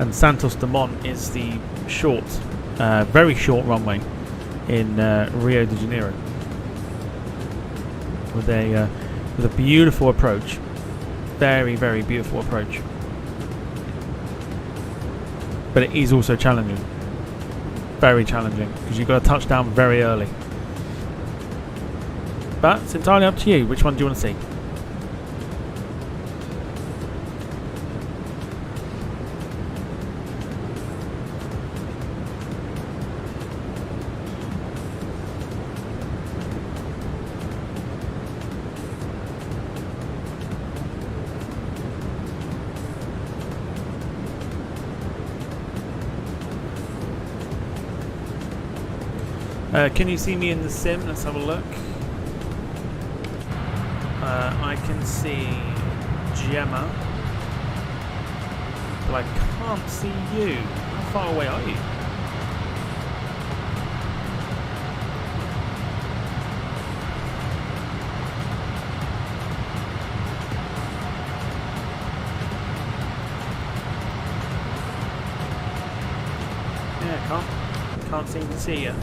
And Santos Dumont is the short, very short runway in Rio de Janeiro, with a beautiful approach, very, very beautiful approach. But it is also challenging. Very challenging, because you've got to touch down very early. But it's entirely up to you. Which one do you want to see? Can you see me in the sim? Let's have a look. I can see Gemma, but I can't see you. How far away are you? Yeah, can't seem to see you.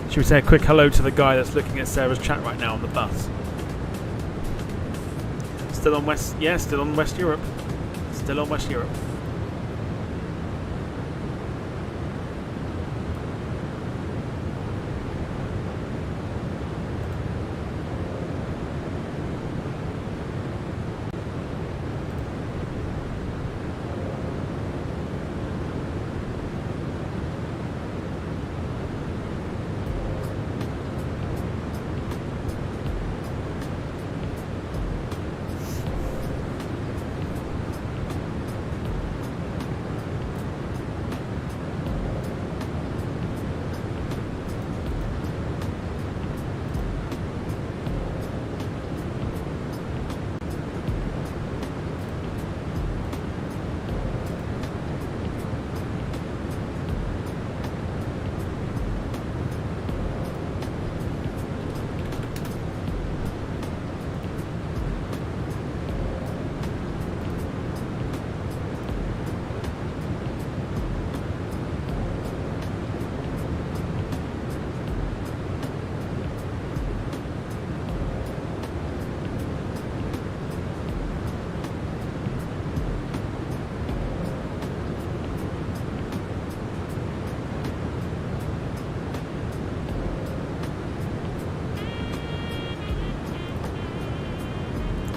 Should we say a quick hello to the guy that's looking at Sarah's chat right now on the bus? Still on West... Yeah, still on West Europe. Still on West Europe.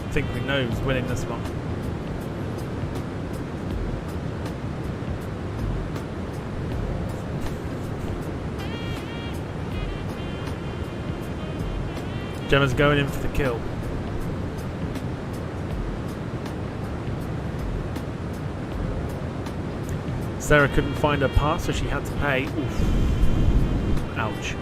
I think we know who's winning this one. Gemma's going in for the kill. Sarah couldn't find her pass, so she had to pay. Oof. Ouch.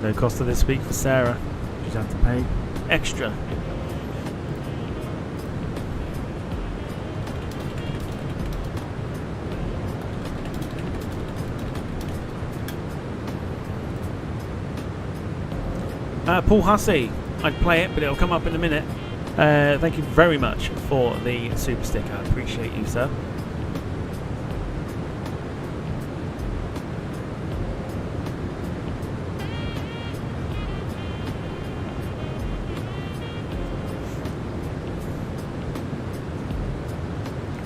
No Costa this week for Sarah. She's had to pay extra. Paul Hussey, I'd play it, but it'll come up in a minute. Thank you very much for the super sticker. I appreciate you, sir.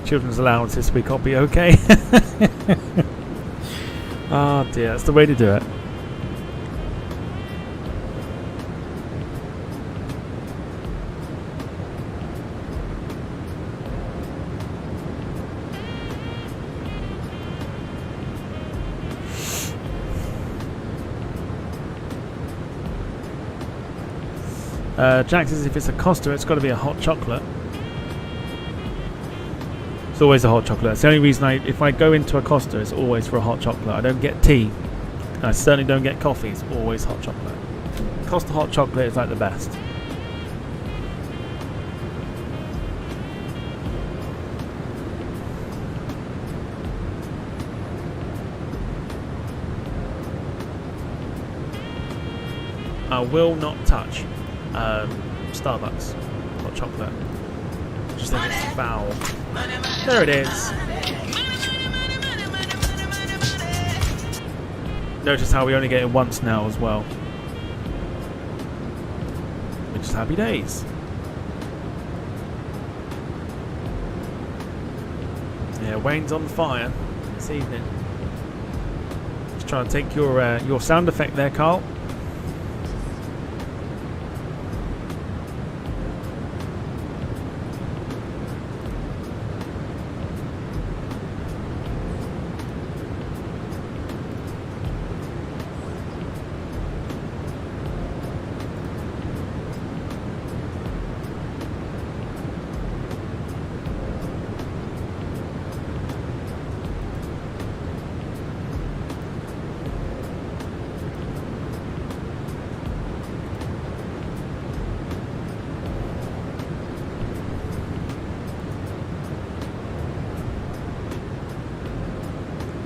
Children's allowance this week, I'll be okay. Oh dear, that's the way to do it. Jack says if it's a Costa, it's got to be a hot chocolate. It's always a hot chocolate. That's the only reason if I go into a Costa, it's always for a hot chocolate. I don't get tea. And I certainly don't get coffee. It's always hot chocolate. Costa hot chocolate is like the best. I will not touch Starbucks. hot chocolate. Just think it's foul. There it is. Notice how we only get it once now as well. Which is happy days. Yeah, Wayne's on fire this evening. Just trying to take your sound effect there, Carl.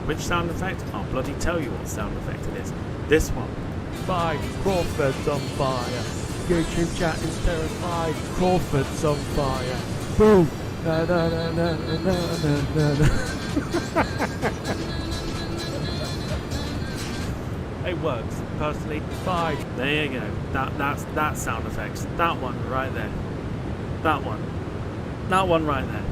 Which sound effect? I'll bloody tell you what sound effect it is. This one. 5. Crawford's on fire. YouTube chat is terrified. Crawford's on fire. Boom. Na, na, na, na, na, na, na. It works. Personally, 5. There you go. That's sound effects. That one right there. That one. That one right there.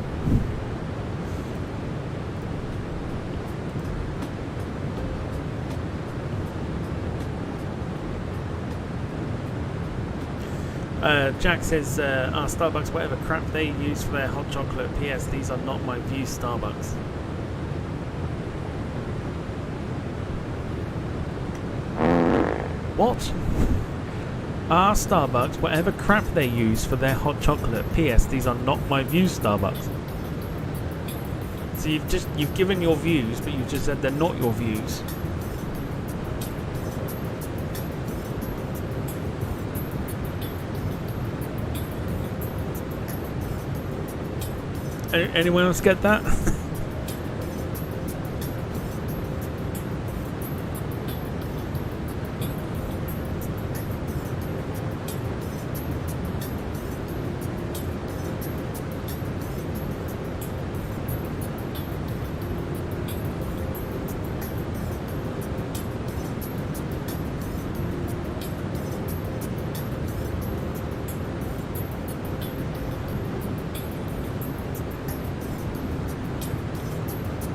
Jack says, Starbucks, whatever crap they use for their hot chocolate. P.S. These are not my views, Starbucks. What? Starbucks, whatever crap they use for their hot chocolate. P.S. These are not my views, Starbucks. So you've given your views, but you've just said they're not your views. Anyone else get that?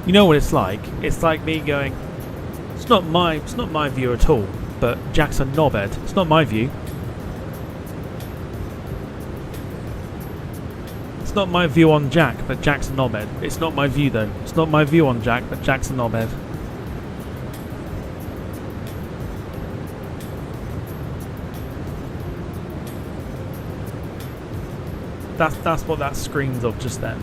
You know what it's like? It's like me going, it's not my view at all, but Jack's a knobhead. It's not my view. It's not my view on Jack, but Jack's a knobhead. It's not my view though. It's not my view on Jack, but Jack's a knobhead. That's what that screams of just then.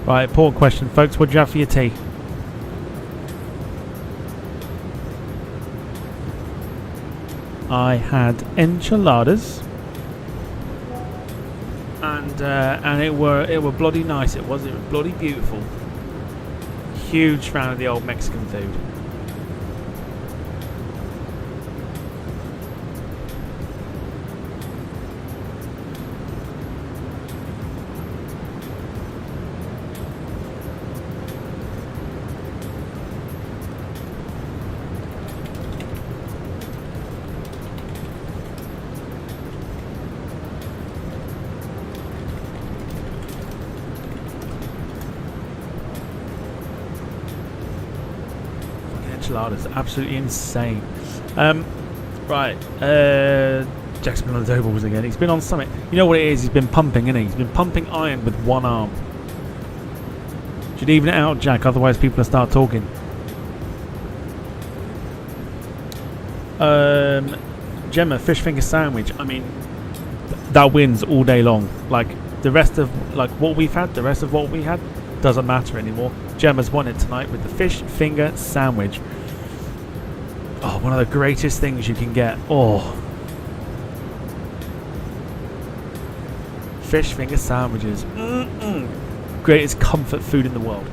Right, important question, folks. What do you have for your tea? I had enchiladas, and it were bloody nice. It was bloody beautiful. Huge fan of the old Mexican food. Enchiladas, absolutely insane. Right, Jack's been on the dough balls again. He's been on Summit. You know what it is? He's been pumping, isn't he? He's been pumping iron with one arm. Should even it out, Jack, otherwise people will start talking. Gemma, fish finger sandwich. I mean, that wins all day long. Like, the rest of like what we've had, the rest of what we had doesn't matter anymore. Gemma's won it tonight with the fish finger sandwich. Oh, one of the greatest things you can get. Oh, fish finger sandwiches. Greatest comfort food in the world.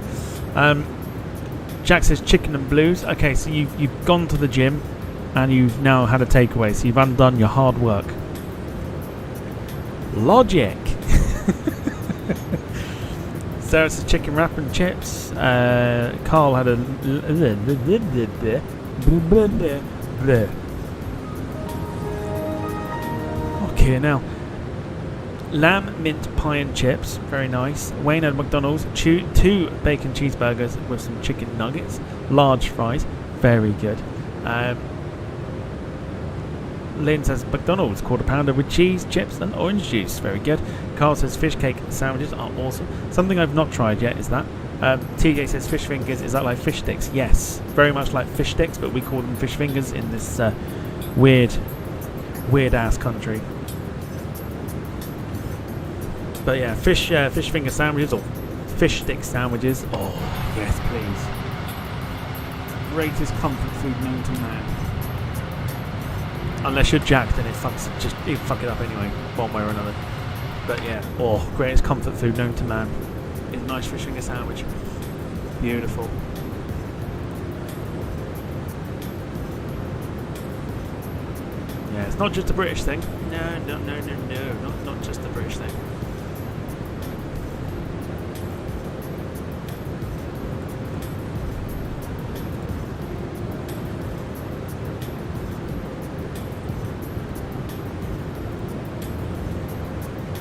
Jack says chicken and blues. Okay, so you've gone to the gym and you've now had a takeaway, so you've undone your hard work. Logic. Sarah says chicken wrap and chips. Carl had a okay, now lamb mint pie and chips, very nice. Wayne had McDonald's, 2 bacon cheeseburgers with some chicken nuggets, large fries, very good. Lynn says McDonald's, quarter pounder with cheese, chips and orange juice, very good. Carl says fish cake sandwiches are awesome. Something I've not tried yet is that. TJ says fish fingers, is that like fish sticks? Yes, very much like fish sticks, but we call them fish fingers in this weird ass country. But yeah, fish finger sandwiches or fish stick sandwiches. Oh, yes, please. Greatest comfort food known to man. Unless you're Jack, then he'd fuck it up anyway, one way or another. But yeah, greatest comfort food known to man is a nice fish finger sandwich. Beautiful. Yeah, it's not just a British thing. No, not just a British thing.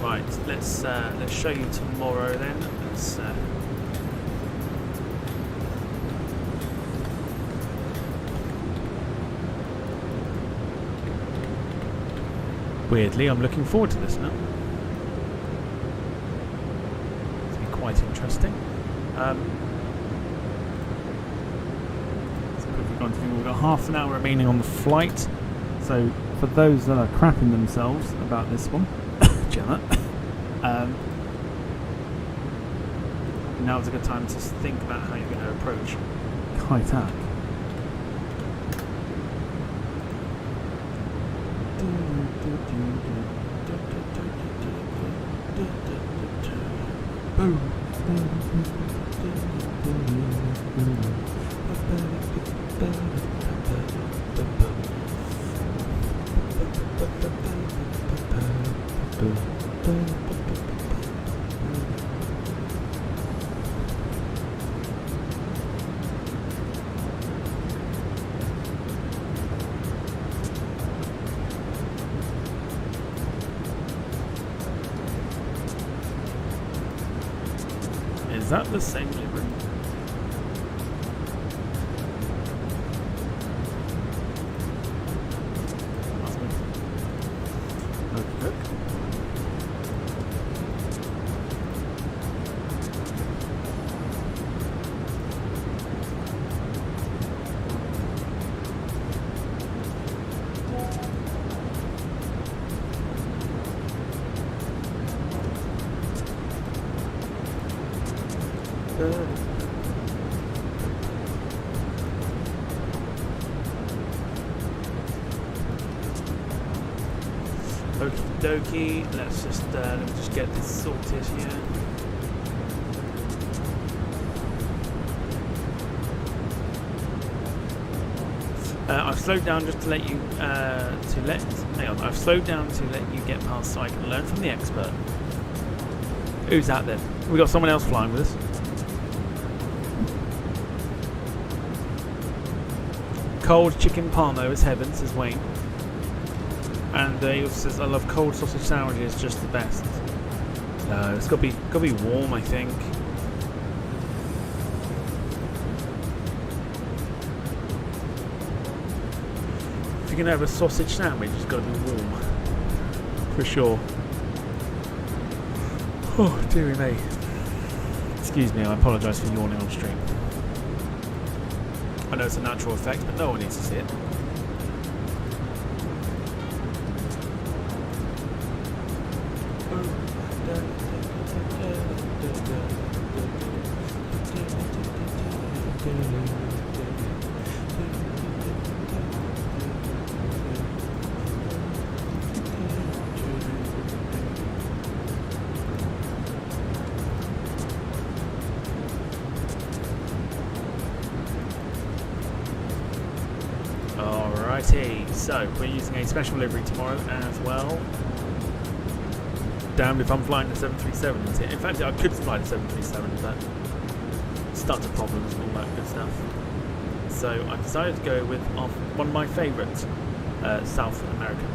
Right, let's show you tomorrow then. Weirdly, I'm looking forward to this now. It's going to be quite interesting. So quickly gone through. We've got half an hour remaining on the flight. So for those that are crapping themselves about this one, Gemma, now's a good time to think about how you're going to approach Cathay. Is that the same livery? Must be. Look. Okie dokie, let's just get this sorted here. I've slowed down just to let you I've slowed down to let you get past so I can learn from the expert. Who's that then? We got someone else flying with us. Cold chicken parmo is heaven, says Wayne. And he also says, I love cold sausage sandwiches, just the best. No, it's got to be warm, I think. If you're going to have a sausage sandwich, it's got to be warm. For sure. Oh, dearie me. Excuse me, I apologise for yawning on stream. I know it's a natural effect, but no one needs to see it. Alrighty, so we're using a special livery tomorrow as well. Damned if I'm flying the 737. In fact, I could fly the 737, but it starts to problems and all that good stuff. So I decided to go with one of my favourite South American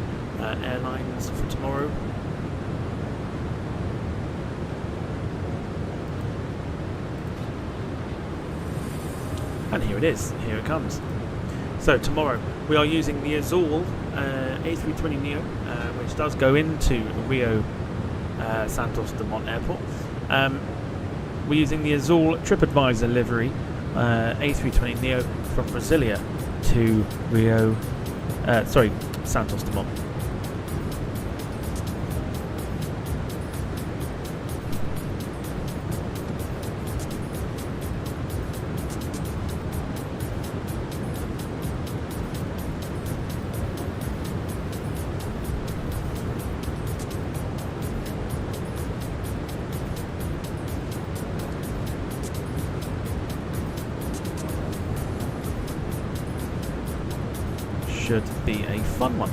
airlines for tomorrow. And here it is, here it comes. So tomorrow we are using the Azul A320neo, which does go into Rio Santos Dumont Airport. We're using the Azul TripAdvisor livery A320neo from Brasilia to Santos Dumont. Should be a fun one.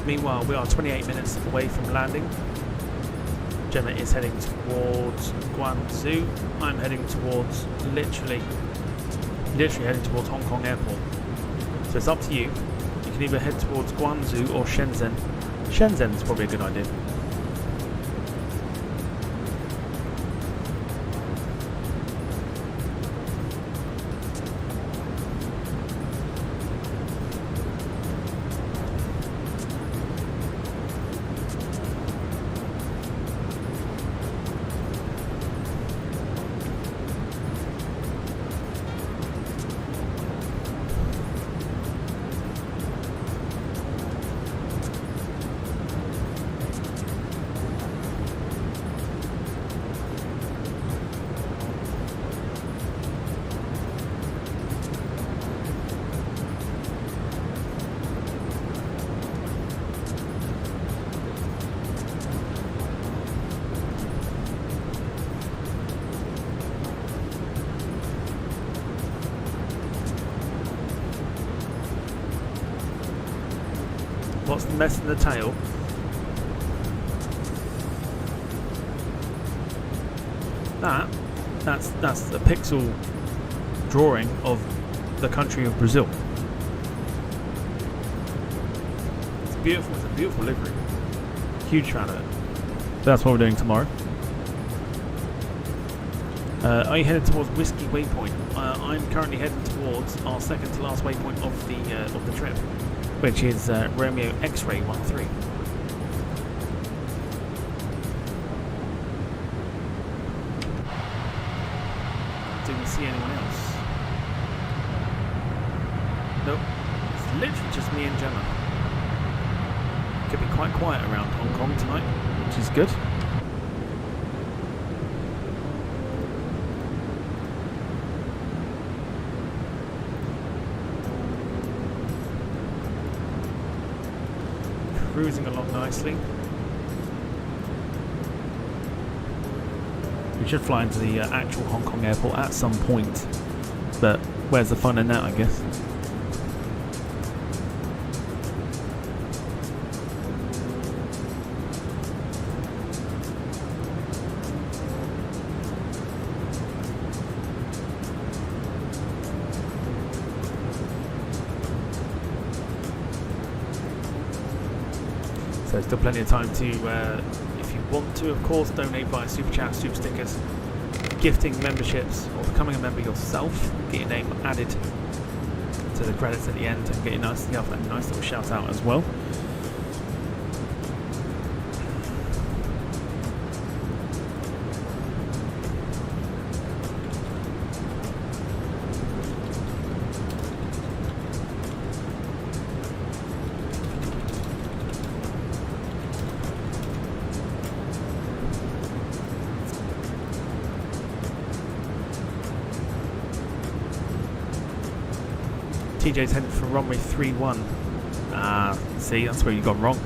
Meanwhile, we are 28 minutes away from landing. Gemma is heading towards Guangzhou. I'm heading towards literally heading towards Hong Kong Airport. So it's up to you. You can either head towards Guangzhou or Shenzhen. Shenzhen is probably a good idea. What's the mess in the tail? That's a pixel drawing of the country of Brazil. It's beautiful. It's a beautiful livery. Huge fan of it. That's what we're doing tomorrow. Are you headed towards Whiskey Waypoint? I'm currently heading towards our second to last waypoint of the trip, which is Romeo X-Ray 13. Didn't see anyone else. Nope. It's literally just me and Gemma. Could be quite quiet around Hong Kong tonight, which is good. Cruising along nicely. We should fly into the actual Hong Kong airport at some point, but where's the fun in that, I guess? So still plenty of time to, if you want to, of course, donate via Super Chat, Super Stickers, gifting memberships, or becoming a member yourself. Get your name added to the credits at the end and get a nice little shout out as well. TJ's headed for runway 31. See, that's where you got wrong.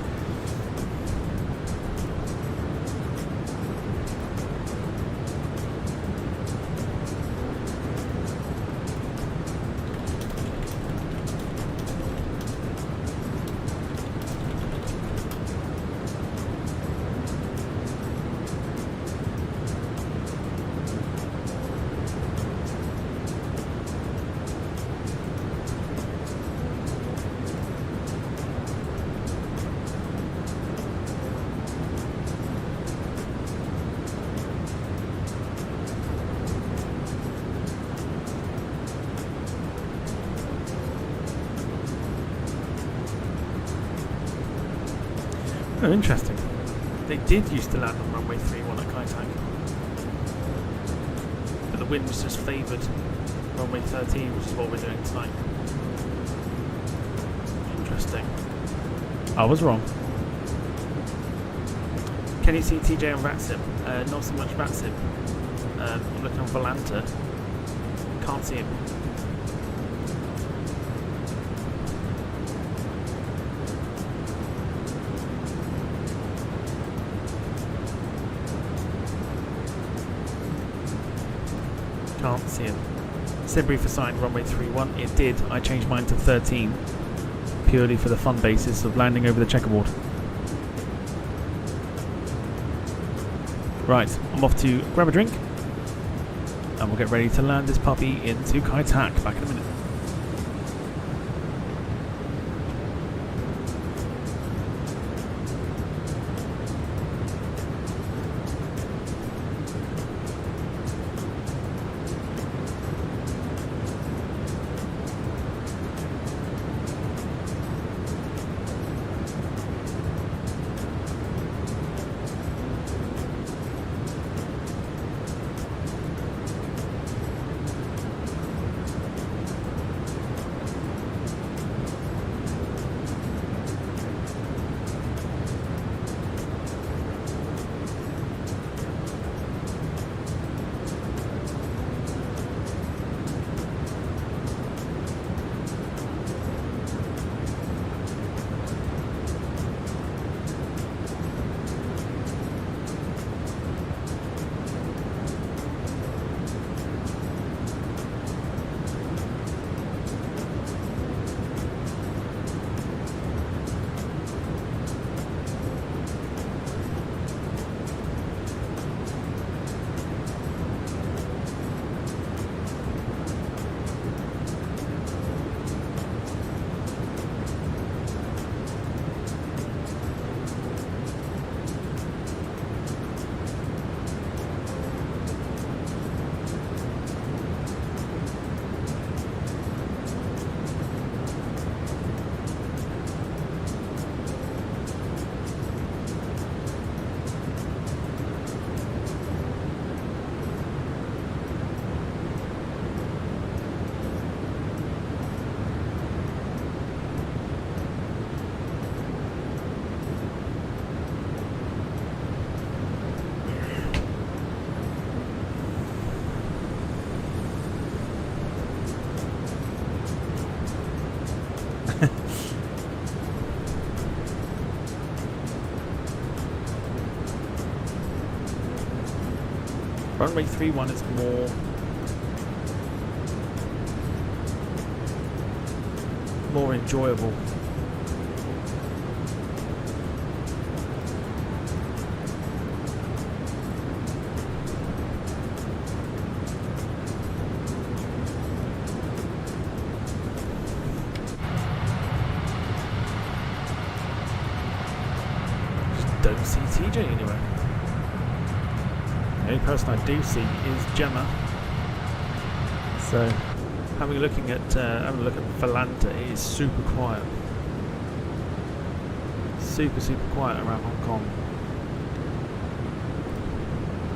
Oh, interesting. They did used to land on runway 31 at Cathay. But the winds just favoured runway 13, which is what we're doing tonight. Interesting. I was wrong. Can you see TJ on VATSIM? Not so much VATSIM. I'm looking on Volanta. Can't see him. Can't see him. Sidbrief assigned runway 31. It did. I changed mine to 13 purely for the fun basis of landing over the checkerboard. Right, I'm off to grab a drink and we'll get ready to land this puppy into Cathay. Back in a minute. Runway 31 is more enjoyable. Just don't see TJ anywhere. The only person I do see is Gemma. So, having a look at Volanta, it is super quiet. Super quiet around Hong Kong.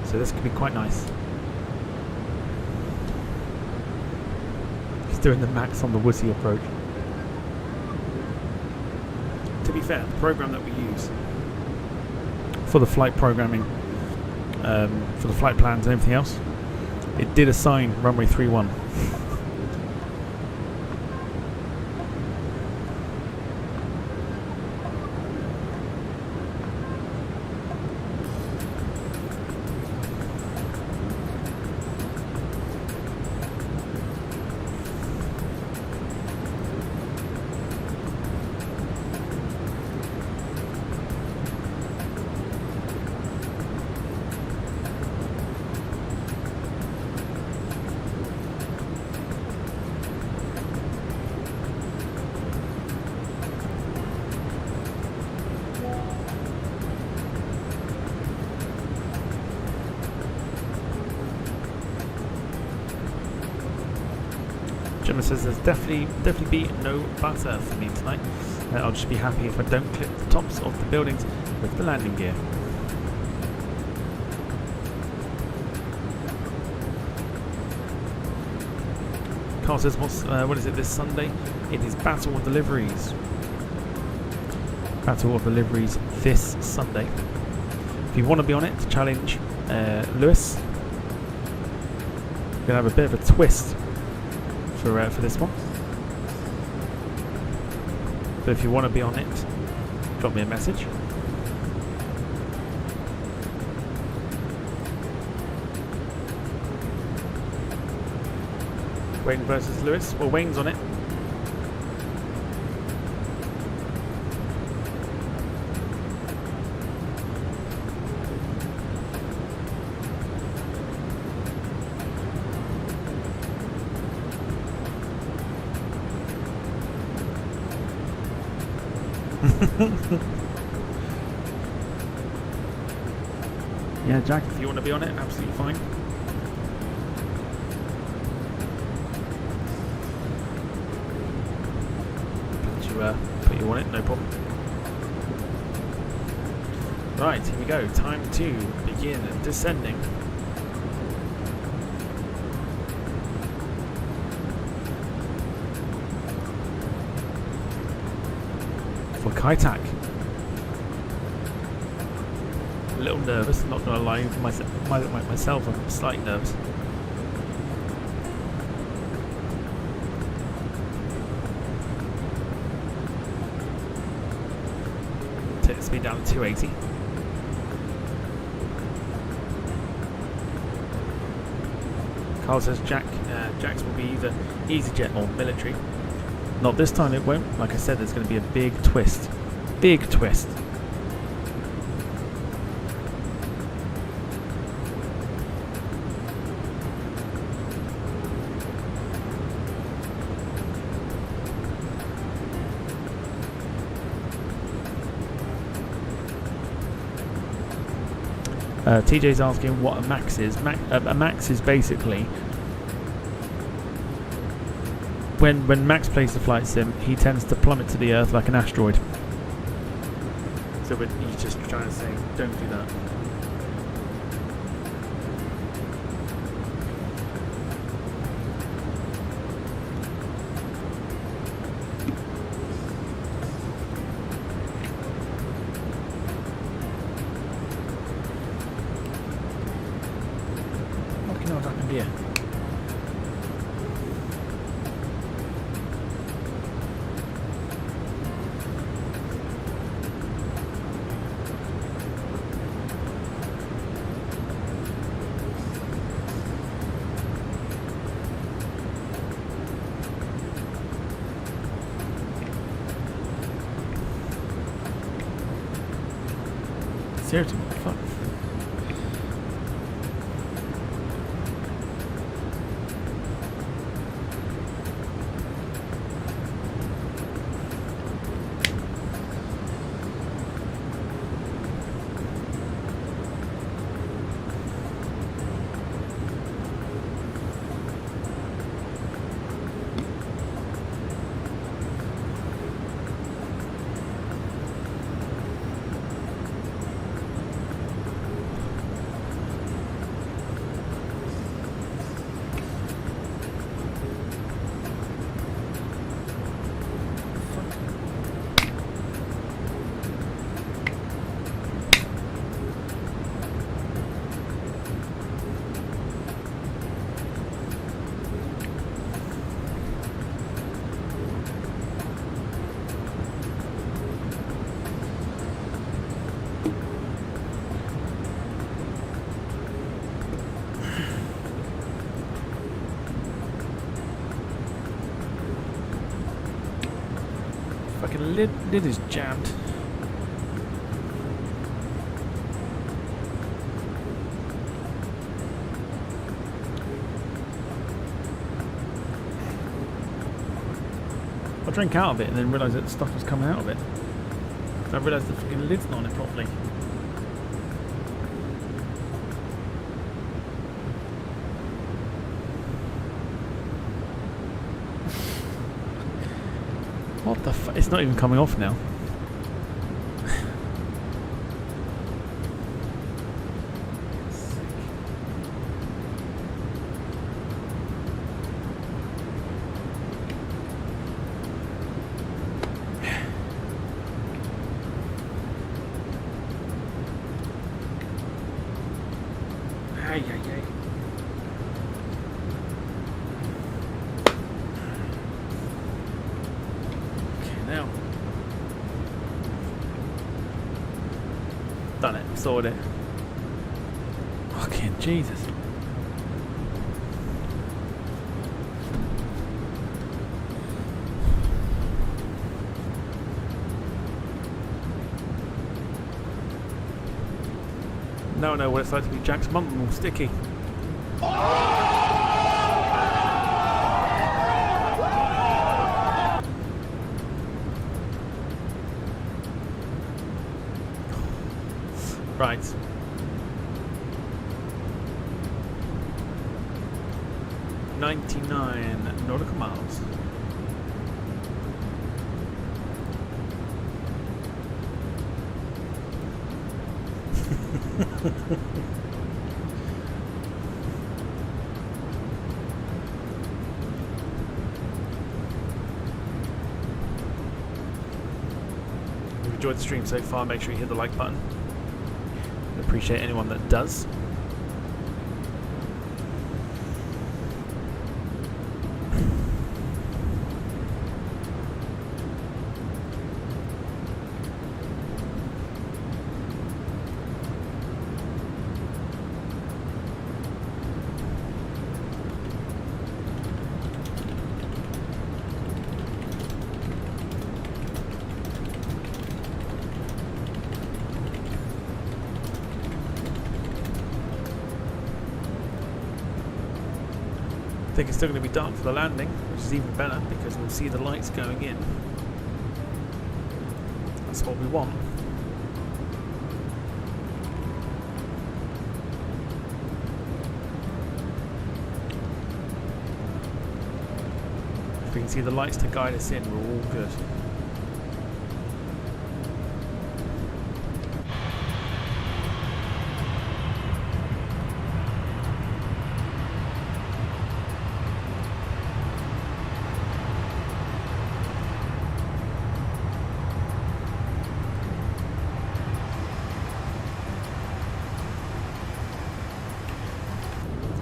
So this could be quite nice. He's doing the max on the wussy approach. To be fair, the program that we use for the flight programming, for the flight plans and everything else, it did assign runway 31. Gemma says there's definitely be no butter for me tonight. I'll just be happy if I don't clip the tops of the buildings with the landing gear. Carl says, what is it this Sunday? It is Battle of the Liveries. Battle of the Liveries this Sunday. If you want to be on it, challenge Lewis. We're going to have a bit of a twist for this one. But if you want to be on it, drop me a message. Wayne versus Lewis. Well, Wayne's on it. Yeah, Jack, if you want to be on it, absolutely fine. Put you on it, no problem. Right, here we go. Time to begin descending. For Cathay. A little nervous, not gonna lie. Myself, I'm slightly nervous. Take the speed down to 280. Carl says Jack's will be either EasyJet or military. Not this time, it won't. Like I said, there's going to be a big twist. Big twist. TJ's asking what a max is. A max is basically when Max plays the flight sim, he tends to plummet to the earth like an asteroid. So he's just trying to say, don't do that. Fucking hell, what happened here? Seriously, what the fuck? Fucking lid is jammed. I drank out of it and then realised that the stuff was coming out of it. I realised the fucking lid's not on it properly. What the fuck? It's not even coming off now. Ay, ay, ay. Okay, now. Done it. Sorted it. Fucking Jesus. Now I know what it's like to be Jack's mum, all sticky. Right. "99 nautical miles. If you've enjoyed the stream so far, make sure you hit the like button. I appreciate anyone that does. I think it's still going to be dark for the landing, which is even better because we'll see the lights going in. That's what we want. If we can see the lights to guide us in, we're all good.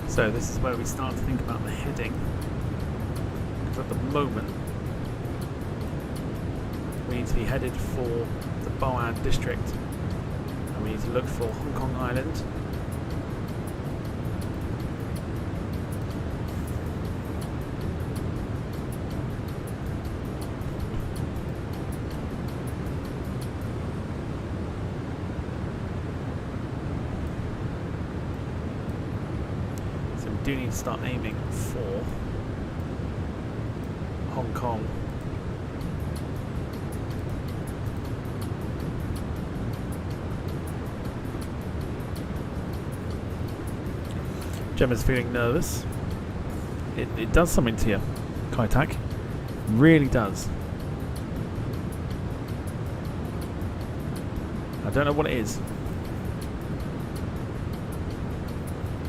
So this is where we start to think about the heading. Because at the moment, we need to be headed for the Boeing district. And we need to look for Hong Kong Island. Do need to start aiming for Hong Kong. Gemma's feeling nervous. It does something to you, Kaitak. Really does. I don't know what it is.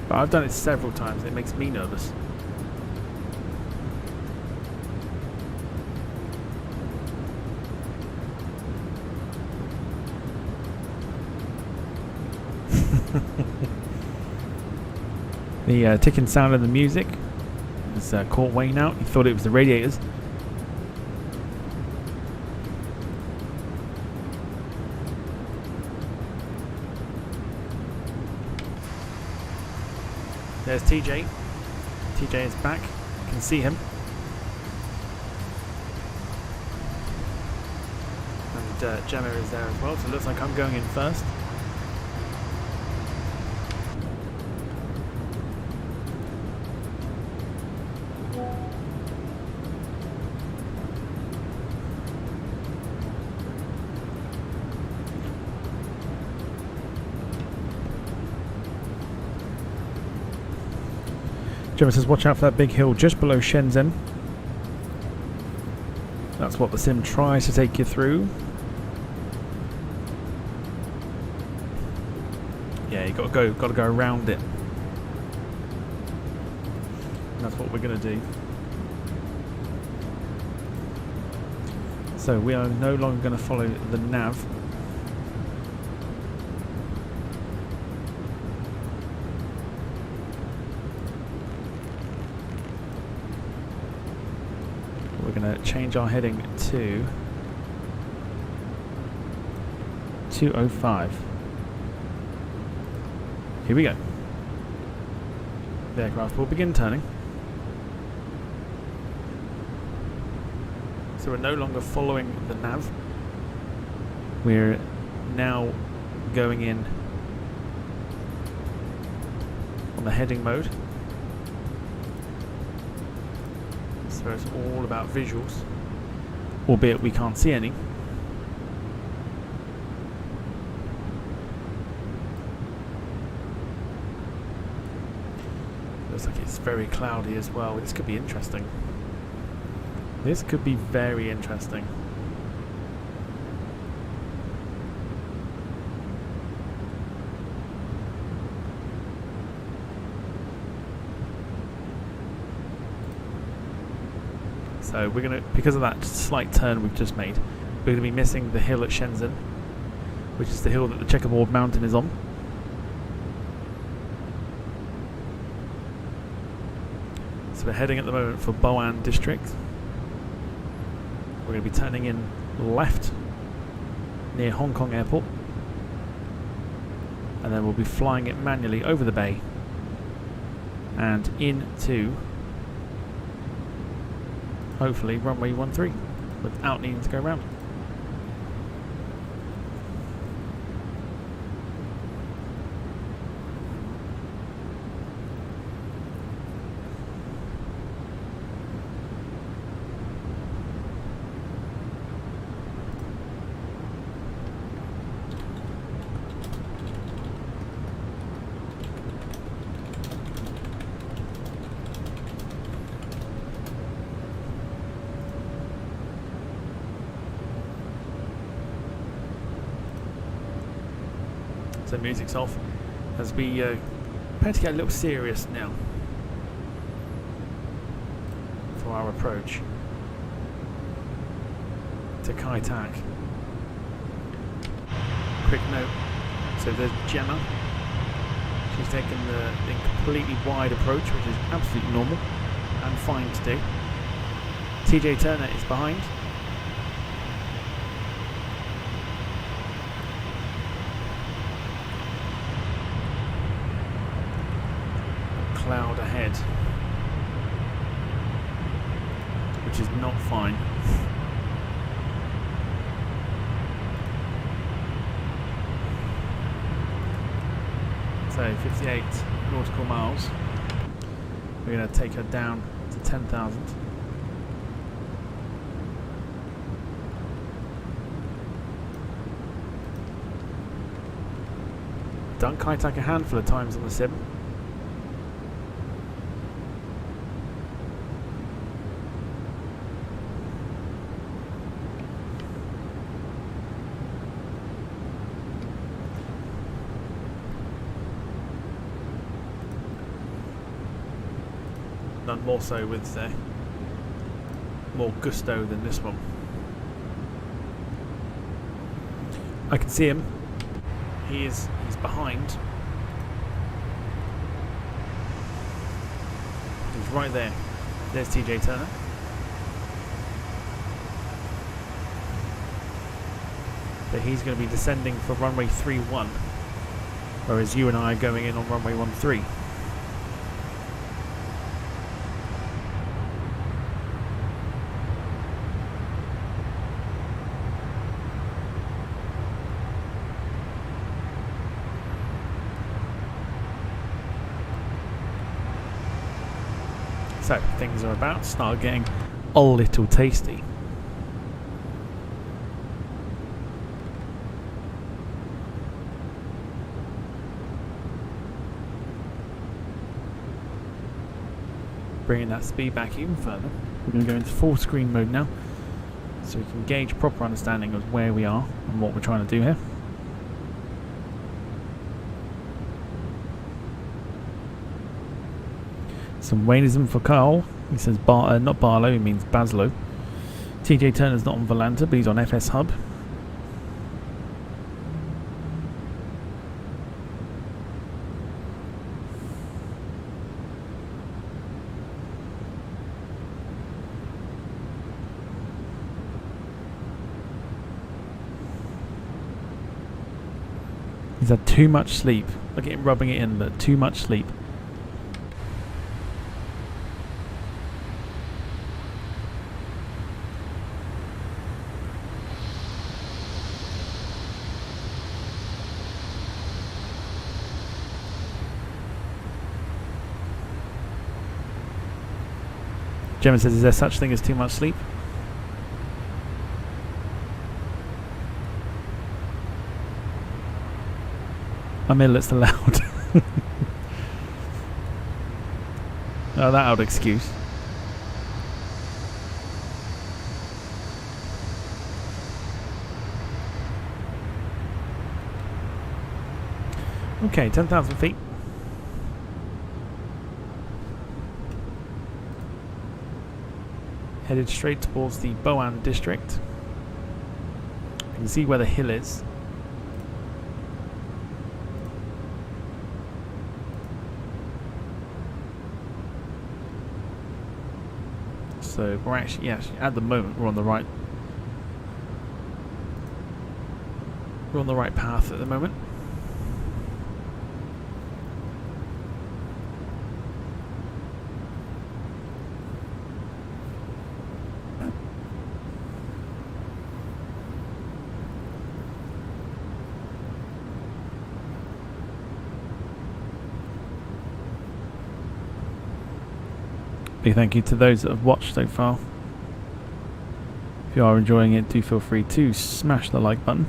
But I've done it several times and it makes me nervous. The ticking sound of the music has caught Wayne out. He thought it was the radiators. There's TJ. TJ is back. You can see him. And Gemma is there as well, so it looks like I'm going in first. Gemma says, watch out for that big hill just below Shenzhen. That's what the sim tries to take you through. Yeah, you got to go around it. And that's what we're going to do. So we are no longer going to follow the nav. We're going to change our heading to 205. Here we go. The aircraft will begin turning. So we're no longer following the nav. We're now going in on the heading mode. So it's all about visuals, albeit we can't see any. Looks like it's very cloudy as well. This could be interesting. This could be very interesting. So we're going to, because of that slight turn we've just made, we're going to be missing the hill at Shenzhen, which is the hill that the checkerboard mountain is on. So we're heading at the moment for Boeing district. We're going to be turning in left near Hong Kong Airport, and then we'll be flying it manually over the bay and into hopefully runway 13 without needing to go around. So music's off as we prepare to get a little serious now for our approach to Cathay. Quick note, so there's Gemma. She's taken the completely wide approach, which is absolutely normal and fine to do. TJ Turner is behind. Cloud ahead, which is not fine. So 58 nautical miles. We're going to take her down to 10,000. Done Cathay a handful of times on the sim. None more so with more gusto than this one. I can see him. He's behind. He's right there. There's TJ Turner. But he's going to be descending for runway 31, whereas you and I are going in on runway 13. So things are about to start getting a little tasty. Bringing that speed back even further. We're going to go into full screen mode now. so we can gauge proper understanding of where we are and what we're trying to do here. Some Waynism for Carl. He says not Barlow, he means Baslow. TJ Turner's not on Volanta, but he's on FS Hub. He's had too much sleep. Look at him rubbing it in, but too much sleep. Gemma says, is there such thing as too much sleep? I'm ill, it's allowed. Oh, that old excuse. Okay, 10,000 feet. Headed straight towards the Boeing district. You can see where the hill is. So we're actually, at the moment we're on the right. We're on the right path at the moment. Big thank you to those that have watched so far. If you are enjoying it, do feel free to smash the like button.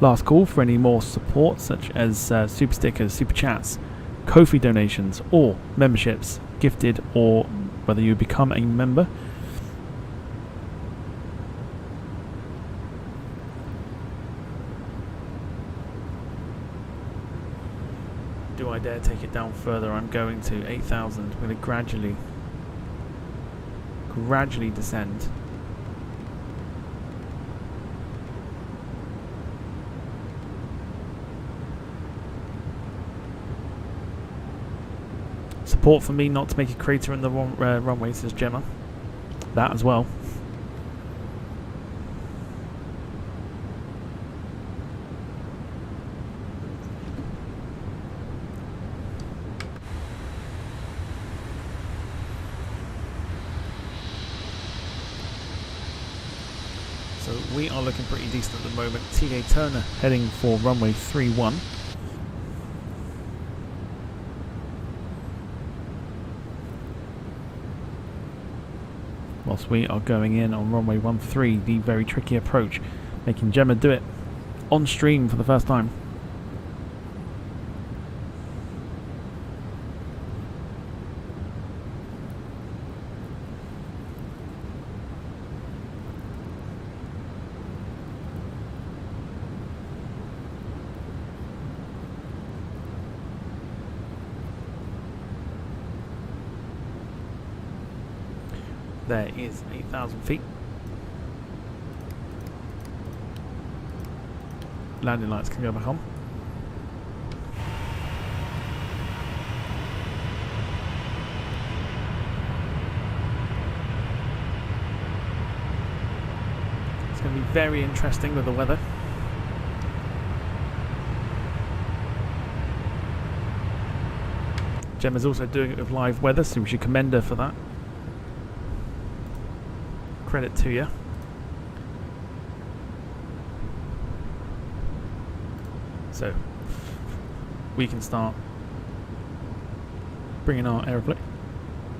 Last call for any more support, such as super stickers, super chats, Ko-fi donations, or memberships, gifted, or whether you become a member. Do I dare take it down further? I'm going to 8,000. I'm going to gradually descend. Support for me not to make a crater in the runway, says Gemma. That as well. So we are looking pretty decent at the moment. TJ Turner heading for runway 31. Whilst we are going in on runway 13, the very tricky approach, making Gemma do it on stream for the first time. There is 8,000 feet. Landing lights can go back on. It's going to be very interesting with the weather. Gemma's also doing it with live weather, so we should commend her for that. Credit to you. So we can start bringing our aeroplane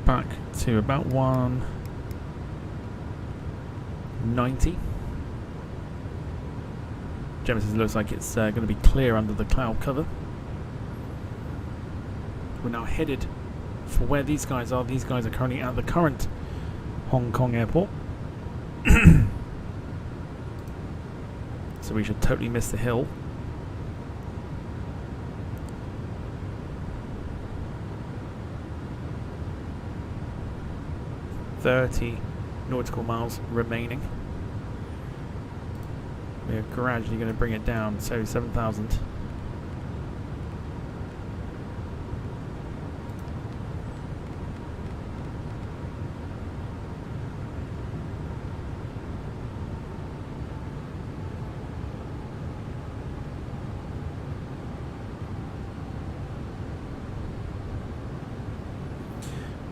back to about 190. Gemma says it looks like it's going to be clear under the cloud cover. We're now headed for where these guys are. These guys are currently at the current Hong Kong airport. So we should totally miss the hill. .30 nautical miles remaining. We're gradually going to bring it down, so 7,000.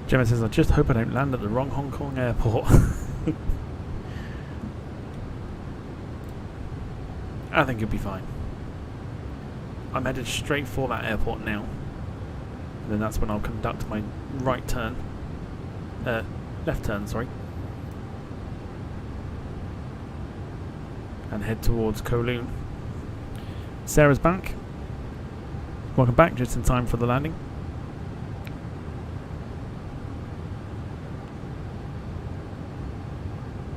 Gemma says, I just hope I don't land at the wrong Hong Kong airport. I think you'll be fine. I'm headed straight for that airport now. And then that's when I'll conduct my right turn. Left turn, sorry. And head towards Kowloon. Sarah's back. Welcome back, just in time for the landing.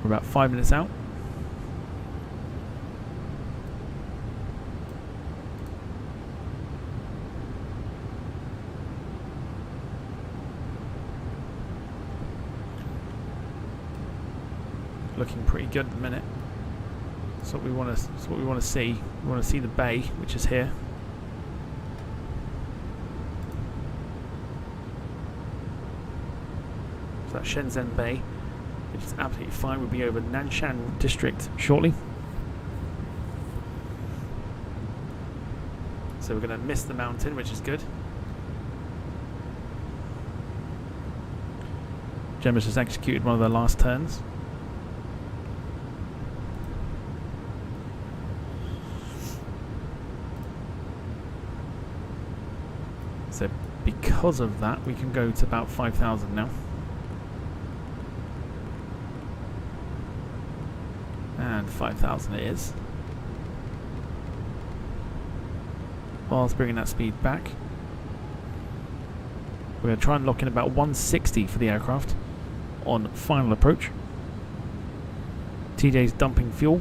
We're about 5 minutes out. Looking pretty good at the minute. That's what we want to. That's what we want to see. We want to see the bay, which is here. So that's Shenzhen Bay, which is absolutely fine. We'll be over Nanshan district shortly. So we're going to miss the mountain, which is good. Gemma's just executed one of their last turns. So because of that, we can go to about 5,000 now. And 5,000 it is. Whilst bringing that speed back, we're going to try and lock in about 160 for the aircraft on final approach. TJ's dumping fuel.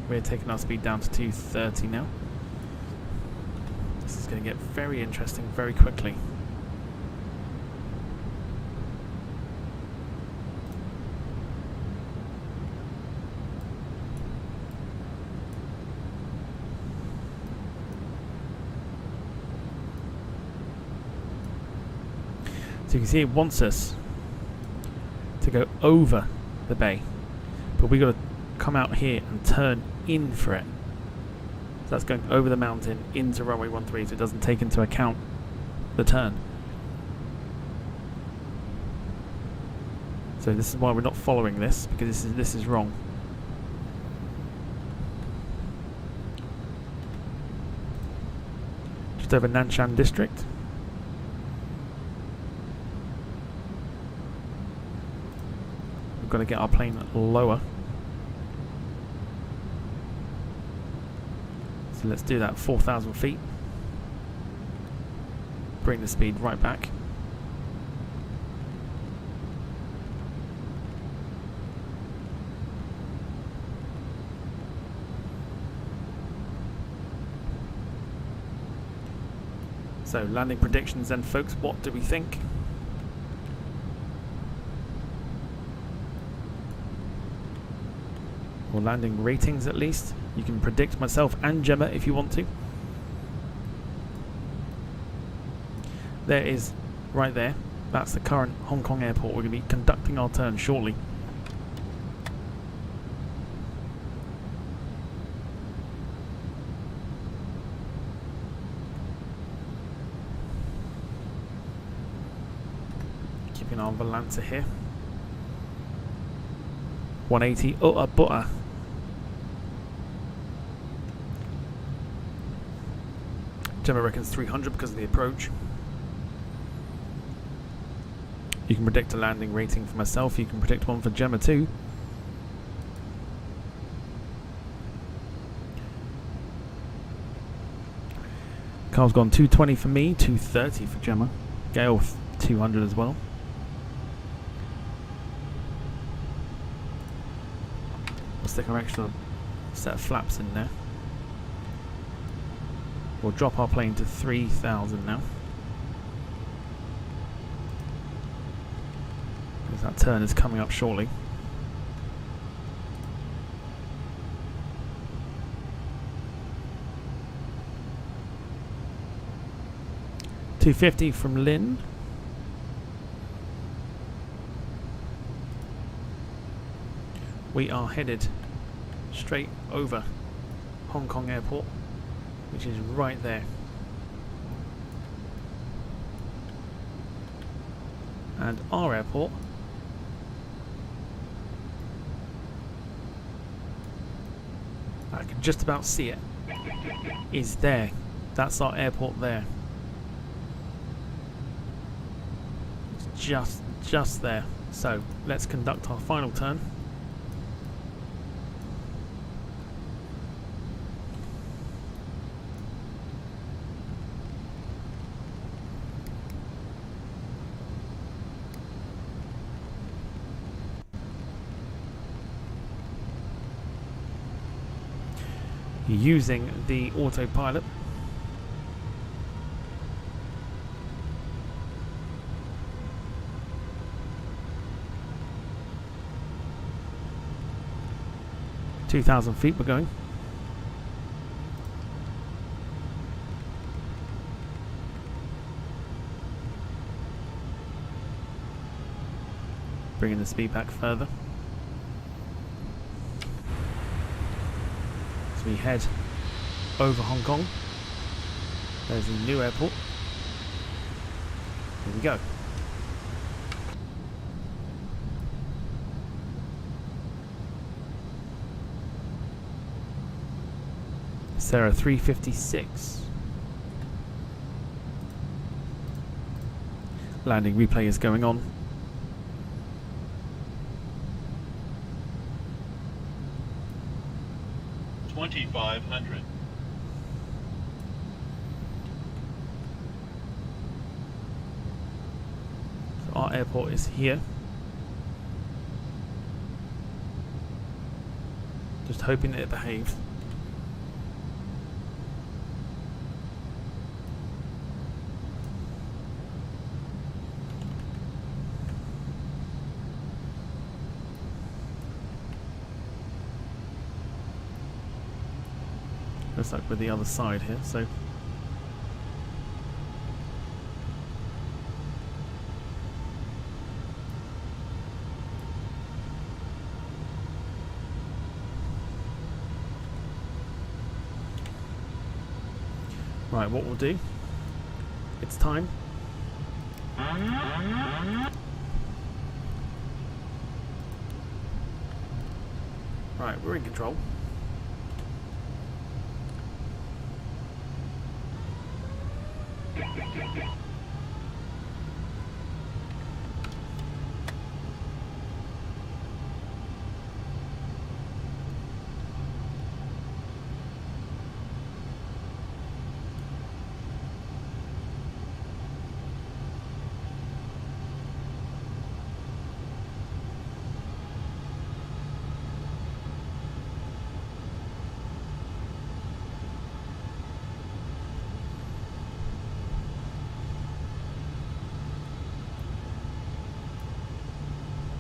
We're taking our speed down to 230 now. This is going to get very interesting very quickly. So you can see it wants us to go over the bay, but we've got to come out here and turn in for it. So that's going over the mountain into runway 13, so it doesn't take into account the turn. So this is why we're not following this, because this is wrong. Just over Nanshan district. We've got to get our plane lower. So let's do that, 4,000 feet. Bring the speed right back. So landing predictions then, folks, what do we think? Or landing ratings at least. You can predict myself and Gemma if you want to. There is, right there, that's the current Hong Kong airport. We're going to be conducting our turn shortly. Keeping our Volanta here. 180, utter butter. Gemma reckons 300 because of the approach. You can predict a landing rating for myself. You can predict one for Gemma too. Carl's gone 220 for me, 230 for Gemma. Gail 200 as well. We'll stick our extra set of flaps in there. We'll drop our plane to 3,000 now. Because that turn is coming up shortly. $250 from Lynn. We are headed straight over Hong Kong Airport, which is right there. And our airport I can just about see it, is there. That's our airport there. It's just there. So let's conduct our final turn. Using the autopilot. (2,000 feet) we're going. Bringing the speed back further. We head over Hong Kong. There's the new airport. Here we go. Sarah 356. Landing replay is going on. $2,500. So our airport is here. Just hoping that it behaves. Looks like we're the other side here, so right, what we'll do, it's time. Right, we're in control.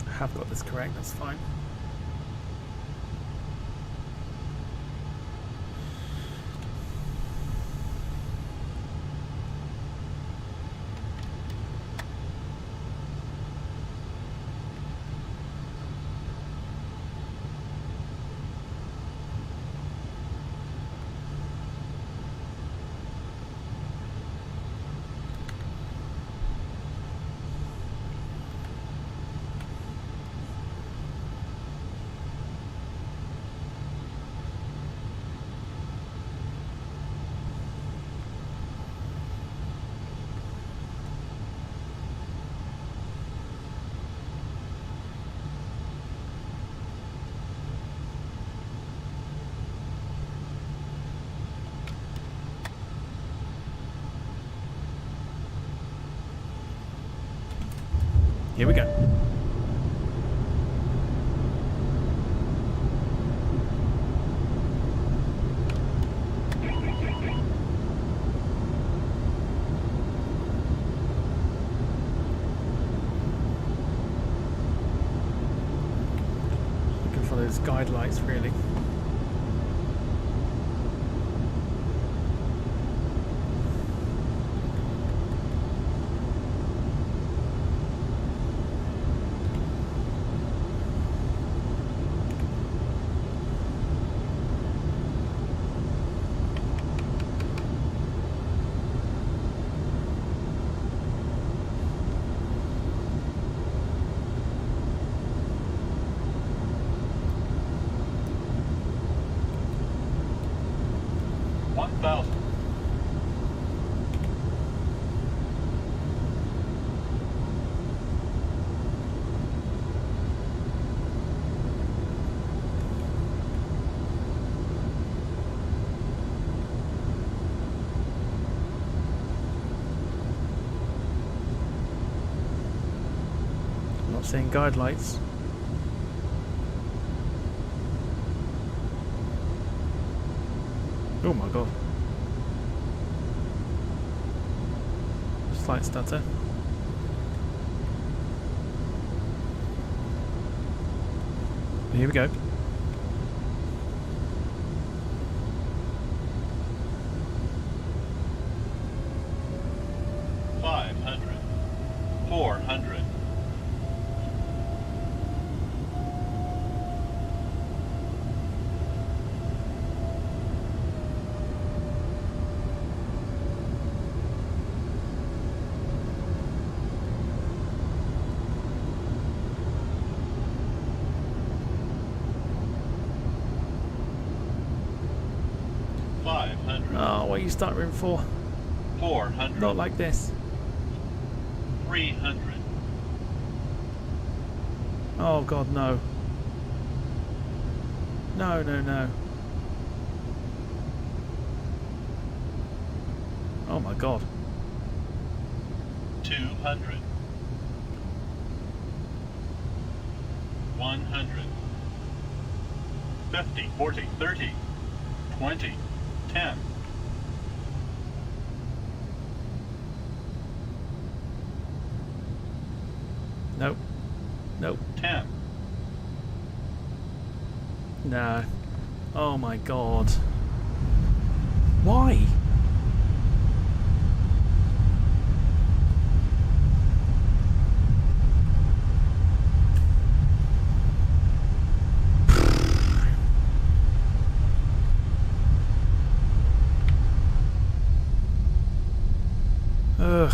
I have got this correct, that's fine. Here we go. Looking for those guide lights, really. Not seeing guide lights. Oh my god. Slight stutter. Here we go. Oh, what are you stuttering for? 400. Not like this. 300. Oh god, no. No, no, no. Oh my god. 200. 100. 50, 40, 30, 20, 10. Nope. Nope. 10. No. Oh my god. Why? Ugh.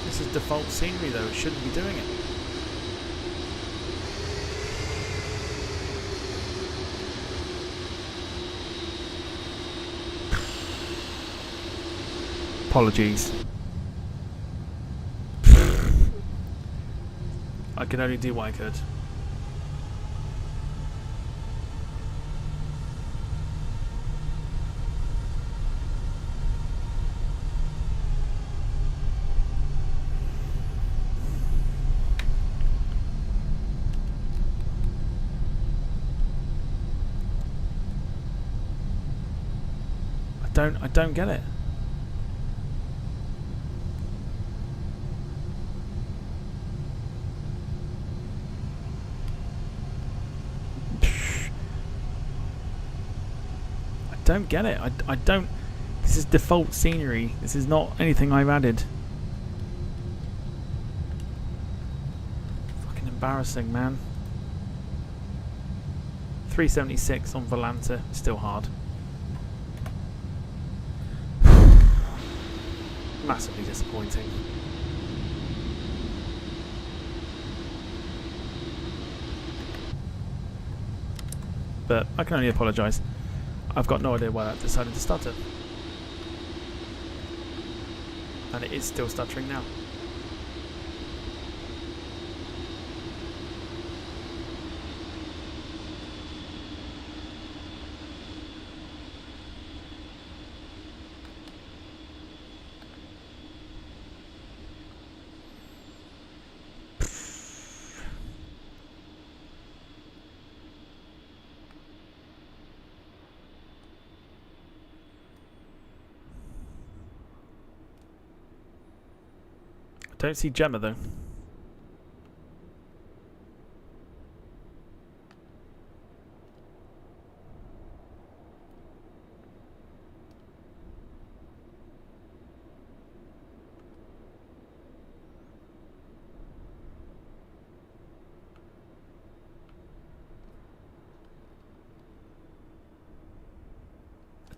This is default scenery though, it shouldn't be doing it. Apologies. I can only do what I could. I don't get it. I don't get it. I don't. This is default scenery. This is not anything I've added. Fucking embarrassing, man. 376 on Volanta. Still hard. Massively disappointing. But I can only apologise. I've got no idea why that decided to stutter. And it is still stuttering now. Don't see Gemma though.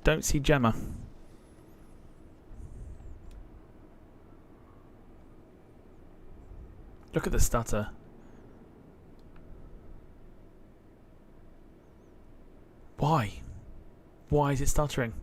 Don't see Gemma. Look at the stutter. Why? Why is it stuttering?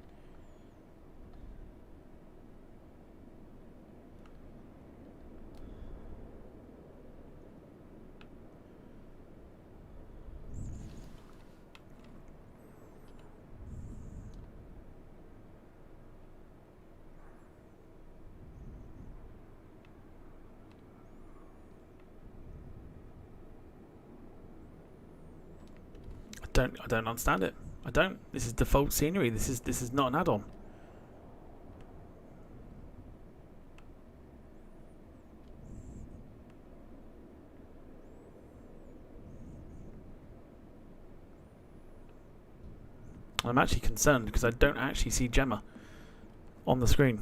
I don't understand it. I don't. This is default scenery. This is not an add-on. I'm actually concerned because I don't actually see Gemma on the screen.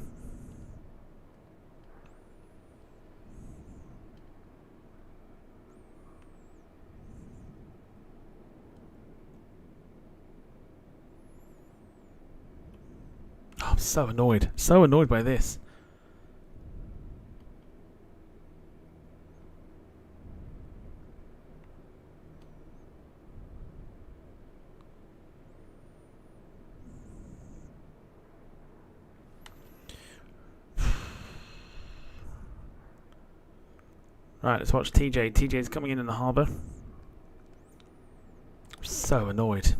I'm so annoyed. So annoyed by this. Right, let's watch TJ. TJ's coming in the harbour. I'm so annoyed.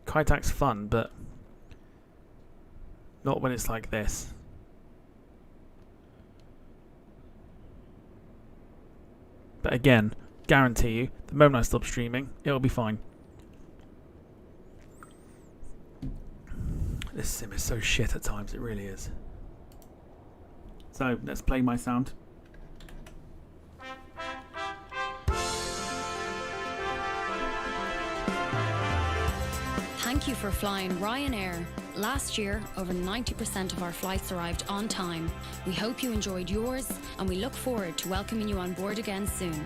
Kaitak's fun, but not when it's like this. But again, guarantee you, the moment I stop streaming, it'll be fine. This sim is so shit at times, it really is. So, let's play my sound. Thank you for flying Ryanair. Last year, over 90% of our flights arrived on time. We hope you enjoyed yours, and we look forward to welcoming you on board again soon.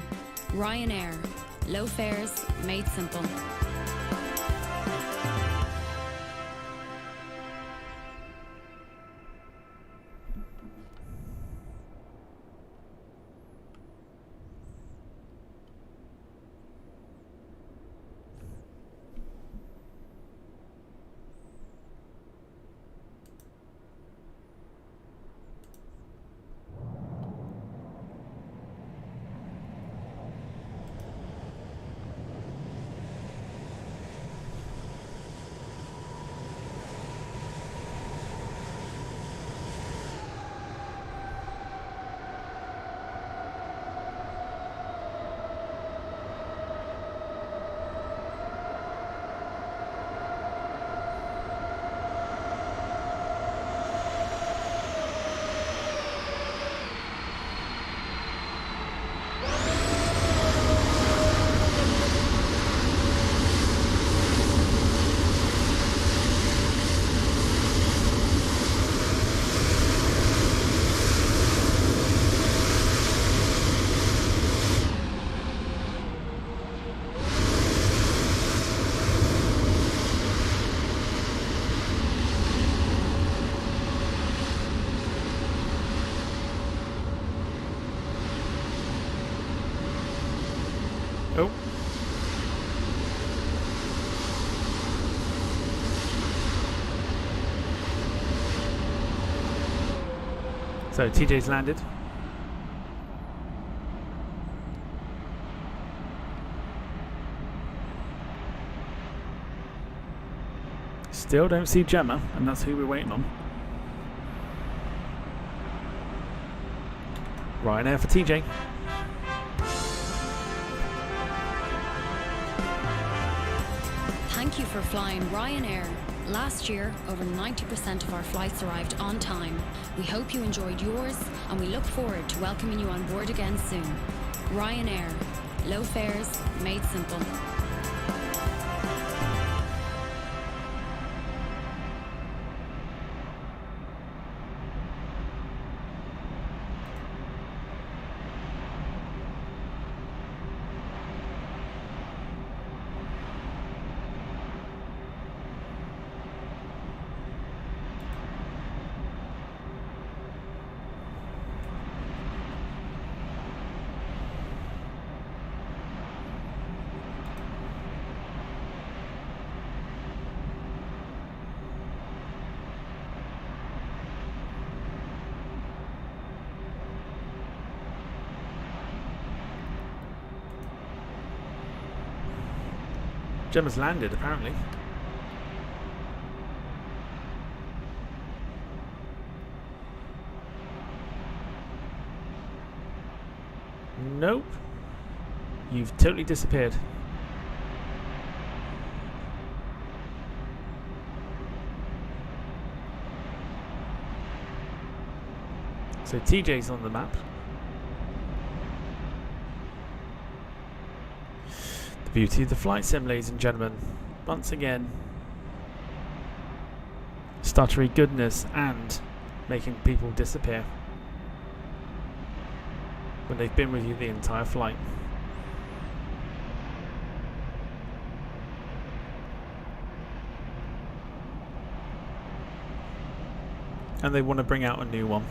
Ryanair. Low fares, made simple. Oh. So TJ's landed. Still don't see Gemma, and that's who we're waiting on. Ryanair for TJ. Thank you for flying Ryanair. Last year, over 90% of our flights arrived on time. We hope you enjoyed yours, and we look forward to welcoming you on board again soon. Ryanair. Low fares, made simple. Gemma's landed, apparently. Nope. You've totally disappeared. So TJ's on the map. The beauty of the flight sim, ladies and gentlemen. Once again, stuttery goodness and making people disappear when they've been with you the entire flight. And they want to bring out a new one.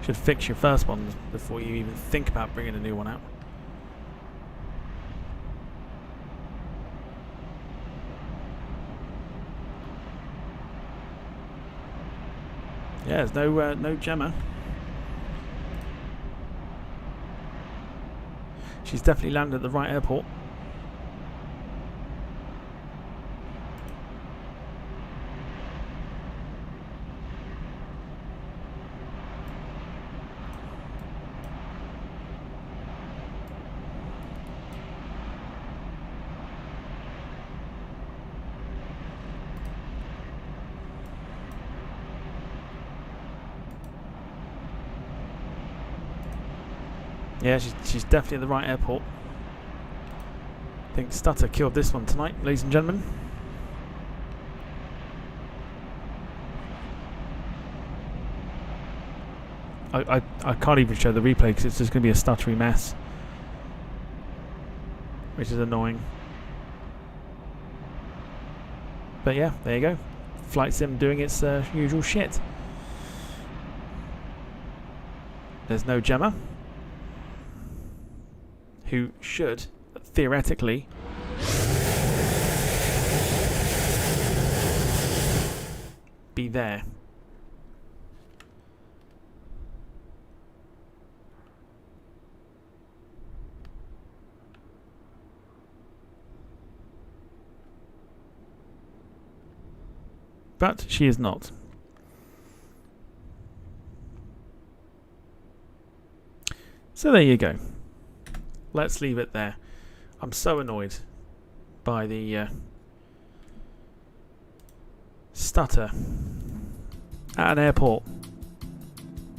Should fix your first one before you even think about bringing a new one out. Yeah, there's no Gemma. She's definitely landed at the right airport. Yeah, she's definitely at the right airport. I think Stutter killed this one tonight, ladies and gentlemen. I can't even show the replay because it's just going to be a stuttery mess, which is annoying. But yeah, there you go. Flight Sim doing its usual shit. There's no Gemma, who should, theoretically, be there. But she is not. So there you go. Let's leave it there. I'm so annoyed by the stutter at an airport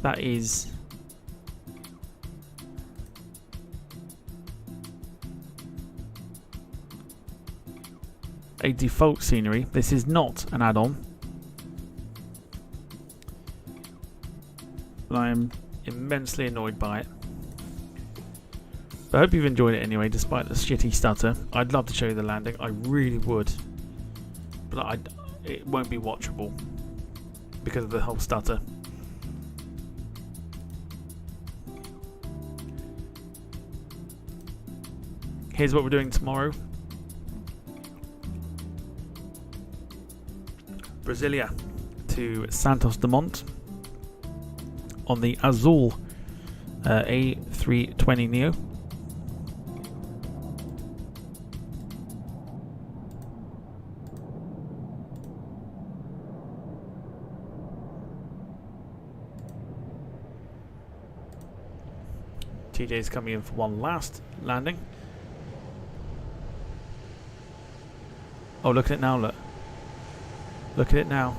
that is a default scenery. This is not an add-on. And I am immensely annoyed by it. But I hope you've enjoyed it anyway, despite the shitty stutter. I'd love to show you the landing. I really would. But it won't be watchable because of the whole stutter. Here's what we're doing tomorrow. Brasilia to Santos Dumont on the Azul A320 Neo. TJ's coming in for one last landing. Oh, look at it now, look. Look at it now.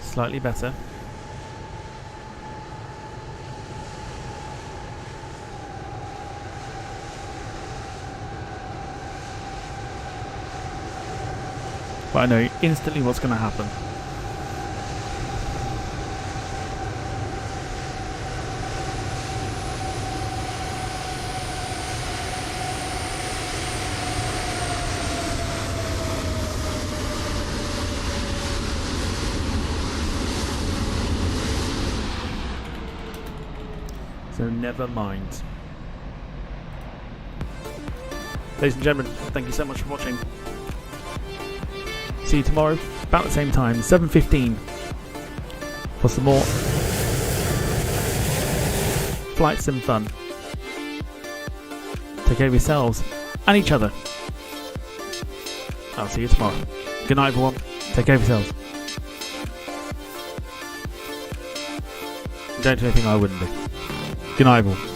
Slightly better. But I know instantly what's going to happen. So never mind. Ladies and gentlemen, thank you so much for watching. See you tomorrow, about the same time, 7:15, for some more flight sim fun. Take care of yourselves and each other. I'll see you tomorrow. Good night, everyone. Take care of yourselves. Don't do anything I wouldn't do. Good night, everyone.